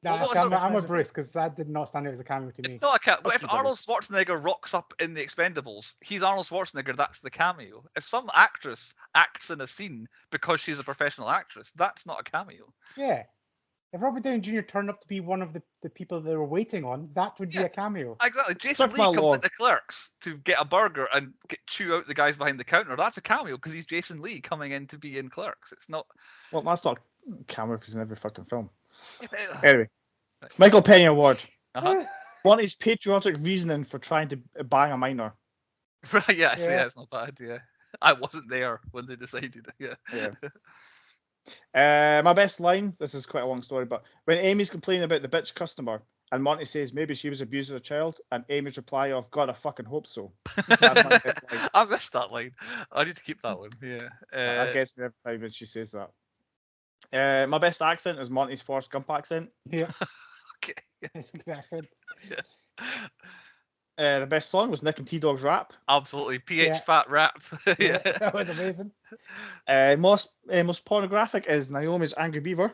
Nah, what see, was I'm it? with Bruce because that did not stand out as a cameo to me. It's not a cameo. But if Fuck you, Arnold Schwarzenegger rocks up in The Expendables, he's Arnold Schwarzenegger. That's the cameo. If some actress acts in a scene because she's a professional actress, that's not a cameo. Yeah. If Robert Downey Jr. turned up to be one of the people they were waiting on, that would be Yeah. a cameo. Exactly. Jason Suck Lee my comes lord. into Clerks to get a burger and chew out the guys behind the counter. That's a cameo because he's Jason Lee coming in to be in Clerks. It's not. Well, that's not a cameo if he's in every fucking film. Uh, Anyway, Right. Michael Penny Award. Uh-huh. Monty's patriotic reasoning for trying to bang a minor. Right, yeah, actually, Yeah. yeah, it's not bad, yeah. I wasn't there when they decided, yeah. My best line, this is quite a long story, but when Amy's complaining about the bitch customer and Monty says maybe she was abused as a child, and Amy's reply of God, I fucking hope so. That's my best line. I missed that line. I need to keep that one, yeah. I guess every time when she says that. My best accent is Monty's Forrest Gump accent. Yeah. Okay. It's a good accent. The best song was Nick and T-Dog's Rap. Absolutely. PH Yeah. Fat Rap. Yeah, yeah. that was amazing. Most pornographic is Naomi's Angry Beaver.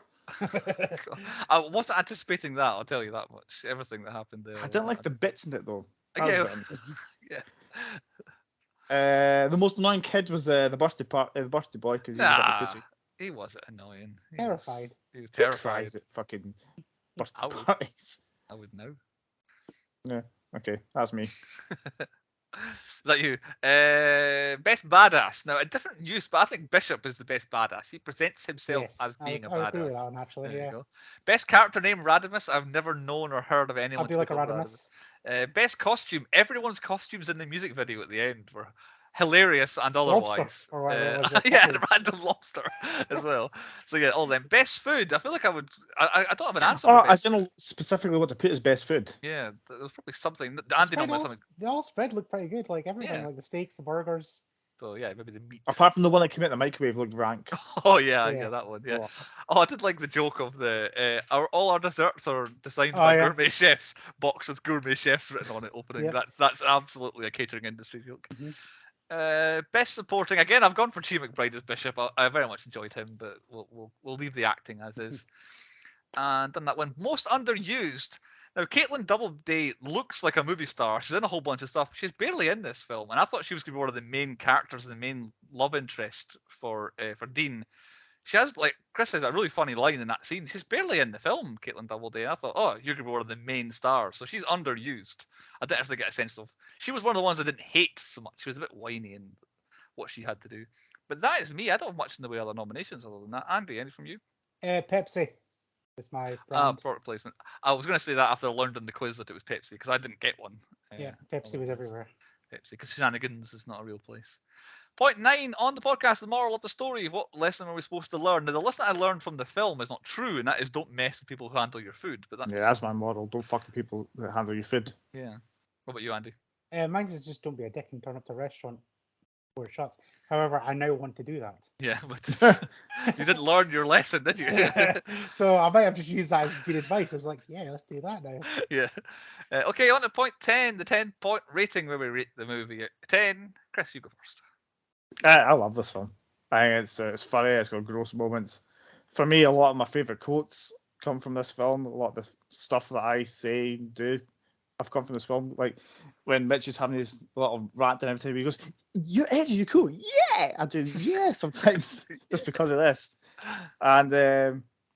I wasn't anticipating that, I'll tell you that much. Everything that happened there. I didn't like the bits in it though. That was Yeah. a bit Yeah. The most annoying kid was the birthday boy because he's a bit of a Nah, pussy. he wasn't annoying. Terrified. He was Who terrified. cries at fucking birthday I would. parties? I would know. Okay, that's me. Is that you? Best badass. Now, a different use, but I think Bishop is the best badass. He presents himself Yes, as being a I would agree with that badass. one, actually. There you Yeah. go. Best character name Radimus. I've never known or heard of anyone. I do like a called Radimus. Best costume. Everyone's costumes in the music video at the end were hilarious and otherwise. Lobster, or whatever it was, the yeah, fucking- the random lobster as well. So yeah, all them. Best food. I feel like I would. I don't have an answer. Oh, for I best. don't know specifically what to put as best food. Yeah, there was probably something. The Andy spread might all, something. they all spread looked pretty good, like everything, Yeah. like the steaks, the burgers. So yeah, maybe the meat. Apart from the one that came out in the microwave looked rank. Oh yeah, Yeah. that one. Yeah. Oh. Oh, I did like the joke of the all our desserts are designed Oh, by yeah. gourmet chefs. Box with gourmet chefs written on it. Opening. Yep. That's absolutely a catering industry joke. Mhm. Best supporting. Again, I've gone for Chi McBride as Bishop. I very much enjoyed him, but we'll leave the acting as is. And done that one. Most underused. Now, Caitlin Doubleday looks like a movie star. She's in a whole bunch of stuff. She's barely in this film, and I thought she was going to be one of the main characters and the main love interest for Dean. She has, like Chris says, a really funny line in that scene. She's barely in the film, Caitlin Doubleday. I thought, oh, you're going to be one of the main stars. So she's underused. I didn't actually get a sense of. She was one of the ones I didn't hate so much. She was a bit whiny in what she had to do. But that is me. I don't have much in the way of other nominations other than that. Andy, any from you? Pepsi. It's my brand. Product placement. I was going to say that after I learned in the quiz that it was Pepsi because I didn't get one. Yeah, Pepsi was everywhere. Pepsi, because Shenaniganz is not a real place. Point 9 on the podcast, the moral of the story. What lesson are we supposed to learn? Now, the lesson I learned from the film is not true, and that is don't mess with people who handle your food. But that's my moral. Don't fuck with people that handle your food. Yeah. What about you, Andy? Mine is just don't be a dick and turn up to a restaurant before it shuts. However, I now want to do that. Yeah, but you didn't learn your lesson, did you? So I might have just used that as good advice. I was like, yeah, let's do that now. Yeah. Okay, on to point 10, the 10-point rating where we rate the movie. 10. Chris, you go first. I love this film. I think it's funny. It's got gross moments. For me, a lot of my favourite quotes come from this film. A lot of the stuff that I say and do have come from this film. Like when Mitch is having his little rant and every time he goes, "You're edgy, you're cool." Yeah, I do. Yeah, sometimes just because of this. And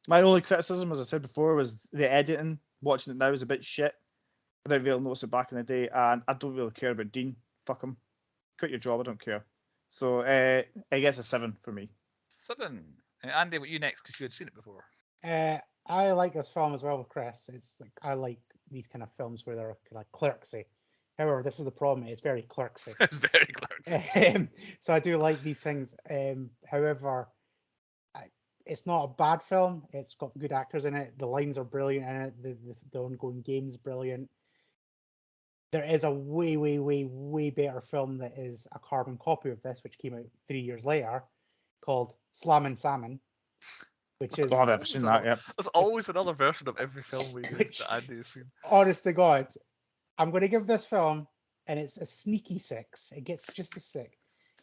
my only criticism, as I said before, was the editing. Watching it now is a bit shit. I didn't really notice it back in the day, and I don't really care about Dean. Fuck him. Quit your job. I don't care. So I guess a 7 for me. 7. Andy, what you next? Because you had seen it before. I like this film as well with Chris. It's like I like these kind of films where they're kind of clerksy. However, this is the problem. It's very clerksy. It's very clerksy. So I do like these things. However, it's not a bad film. It's got good actors in it. The lines are brilliant in it. The ongoing game's brilliant. There is a way better film that is a carbon copy of this, which came out 3 years later, called Slammin' Salmon, which is... I've never seen that yet. There's always another version of every film we do that Andy's seen. Honest to God, I'm going to give this film, and it's a sneaky 6. It gets just a 6.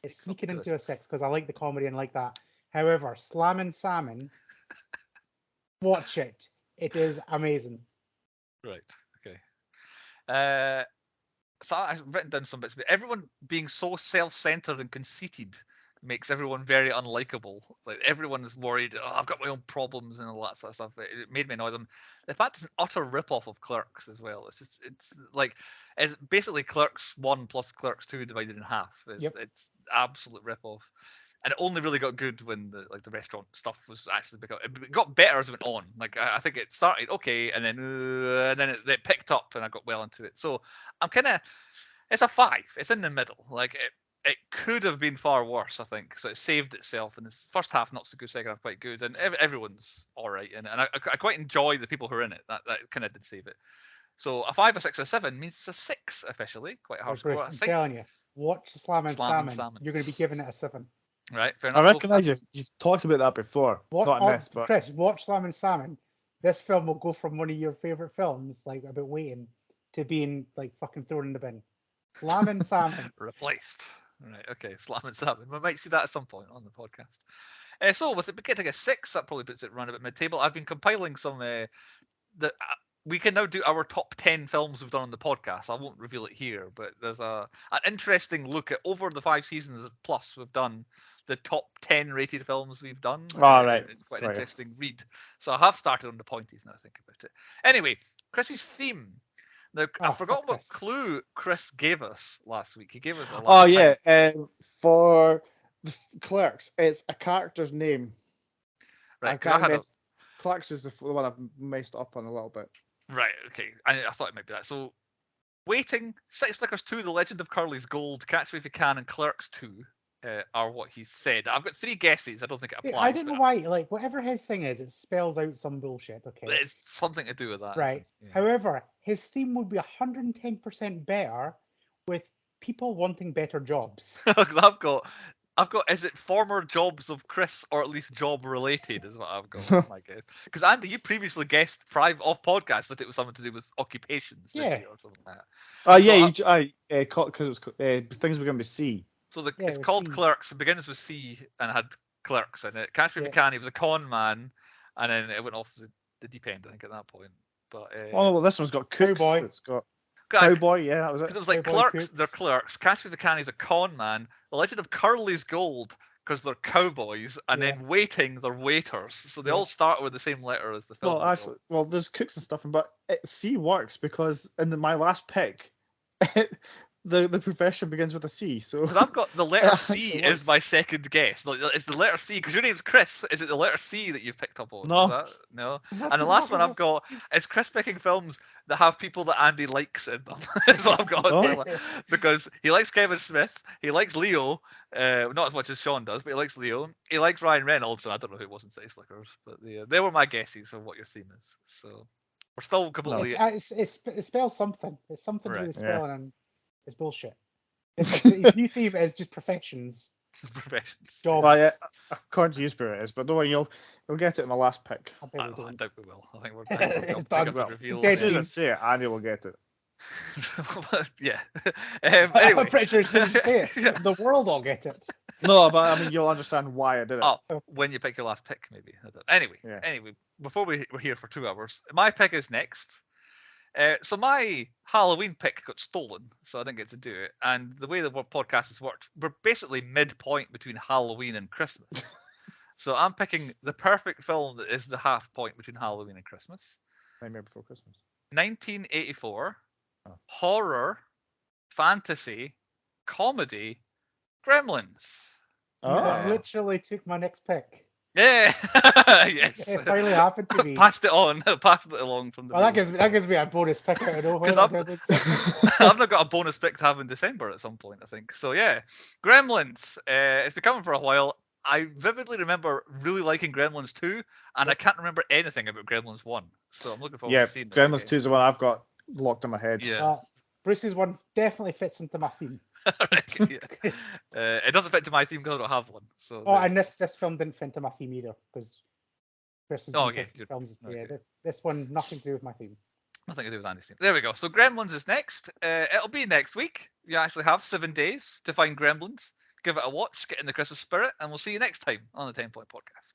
It's sneaking into a 6 because I like the comedy and like that. However, Slammin' Salmon, watch it. It is amazing. Right, okay. So I've written down some bits, but everyone being so self-centered and conceited makes everyone very unlikable. Like everyone is worried, oh, I've got my own problems and all that sort of stuff. It made me annoy them. The fact it's an utter rip-off of Clerks as well. It's basically Clerks 1 plus Clerks 2 divided in half. It's absolute rip-off. And it only really got good when the restaurant stuff was actually it got better as it went on. Like I think it started okay, and then it picked up, and I got well into it. So I'm it's a 5. It's in the middle. Like it could have been far worse, I think. So it saved itself, and the first half not so good, second half quite good, and everyone's all right in it. And I quite enjoy the people who are in it. That kind of did save it. So a 5, a 6, or a 7 means it's a 6 officially. Quite hard. Chris, I'm telling you, watch Slammin' Salmon. You're going to be giving it a 7. Right, fair enough. I recognise you've talked about that before. Not in this, but Chris, watch Slammin' Salmon. This film will go from one of your favourite films, like about waiting, to being like fucking thrown in the bin. Slammin' Salmon. Replaced. Right, okay, Slammin' Salmon. We might see that at some point on the podcast. So with it getting a 6, that probably puts it around about mid-table. I've been compiling some we can now do our top 10 films we've done on the podcast. I won't reveal it here, but there's an interesting look at over the 5 seasons plus we've done the top 10 rated films we've done. Right. It's quite an interesting read. So I have started on the pointies now, think about it. Anyway, Chris's theme. Now, I've forgotten what clue Chris gave us last week. He gave us a lot for the Clerks, it's a character's name. Right, Clerks is the one I've messed up on a little bit. Right, okay. I thought it might be that. So, Waiting, City Slickers 2, The Legend of Curly's Gold, Catch Me If You Can, and Clerks 2 are what he said. I've got 3 guesses. I don't think it applies. I don't know why. Like, whatever his thing is, it spells out some bullshit. Okay. It's something to do with that. Right. Yeah. However, his theme would be 110% better with people wanting better jobs. I've got, is it former jobs of Chris, or at least job related is what I've got. Oh my God. Because Andy, you previously guessed off podcast that it was something to do with occupations. Yeah. Or something like that. Because things were going to be C. So it's called C. Clerks. It begins with C and had Clerks in it. Catch Me If You Can, he was a con man, and then it went off the deep end, I think, at that point. But Oh, well, this one's got Cooks. Cowboy. It's got God, Cowboy. Yeah, that was because it. it was like Cowboy Clerks, Cooks. they're Clerks. Catch Me If You Can is a con man. The Legend of Curly's Gold because they're cowboys, and Yeah. then Waiting, they're waiters. So they Yeah. all start with the same letter as the film. Well, actually, well, there's Cooks and stuff, but C works because in my last pick, the profession begins with a C. So Because I've got the letter It C actually is works. my second guess. Like, it's the letter C because your name's Chris. Is it the letter C that you've picked up on? No. Is that? No. And the last one I've got is Chris picking films that have people that Andy likes in them. That's what I've got. on my Oh. because he likes Kevin Smith, he likes Leo, not as much as Sean does, but he likes Leo. He likes Ryan Reynolds, so I don't know who it was in City Slickers, but they were my guesses of what your theme is. So we're still completely. It spells something. It's something to do Right, with yeah. spelling, and it's bullshit. It's like, his new theme is just professions, professions. jobs. Well, yeah, according to you, Spirit is, but don't worry, you'll get it in my last pick. I bet we I don't. doubt we will. I think we're It's big done. up to Well, reveal. dead As soon as I team. say it, Andy will get it. Yeah. I'm Anyway. pretty sure as soon as you say it, Yeah. the world will get it. No, but I mean, you'll understand why I did it. Oh, when you pick your last pick, maybe. I don't- Anyway, Yeah. anyway, before we're here for 2 hours, my pick is next. So my Halloween pick got stolen, so I didn't get to do it. And the way the podcast has worked, we're basically midpoint between Halloween and Christmas. So I'm picking the perfect film that is the half point between Halloween and Christmas. Nightmare Before Christmas. 1984, Oh. horror, fantasy, comedy, Gremlins. You Oh. literally took my next pick. Yeah, yes. It finally happened to me. Passed it on, passed it along from the. Well, that gives me a bonus pick out of nowhere. 'Cause that I've- doesn't. I've not got a bonus pick to have in December at some point, I think. So yeah, Gremlins. It's been coming for a while. I vividly remember really liking Gremlins 2, and I can't remember anything about Gremlins 1. So I'm looking forward Yeah, to seeing this Gremlins again. 2 is the one I've got locked in my head. Yeah. Bruce's one definitely fits into my theme. Yeah. It doesn't fit to my theme because I don't have one. So Oh, there- and this film didn't fit into my theme either because Chris has Oh, been yeah, picking you're- films. okay. Yeah, this one nothing to do with my theme. Nothing to do with Andy's team. There we go. So Gremlins is next. It'll be next week. You actually have 7 days to find Gremlins. Give it a watch, get in the Christmas spirit, and we'll see you next time on the 10 Point Podcast.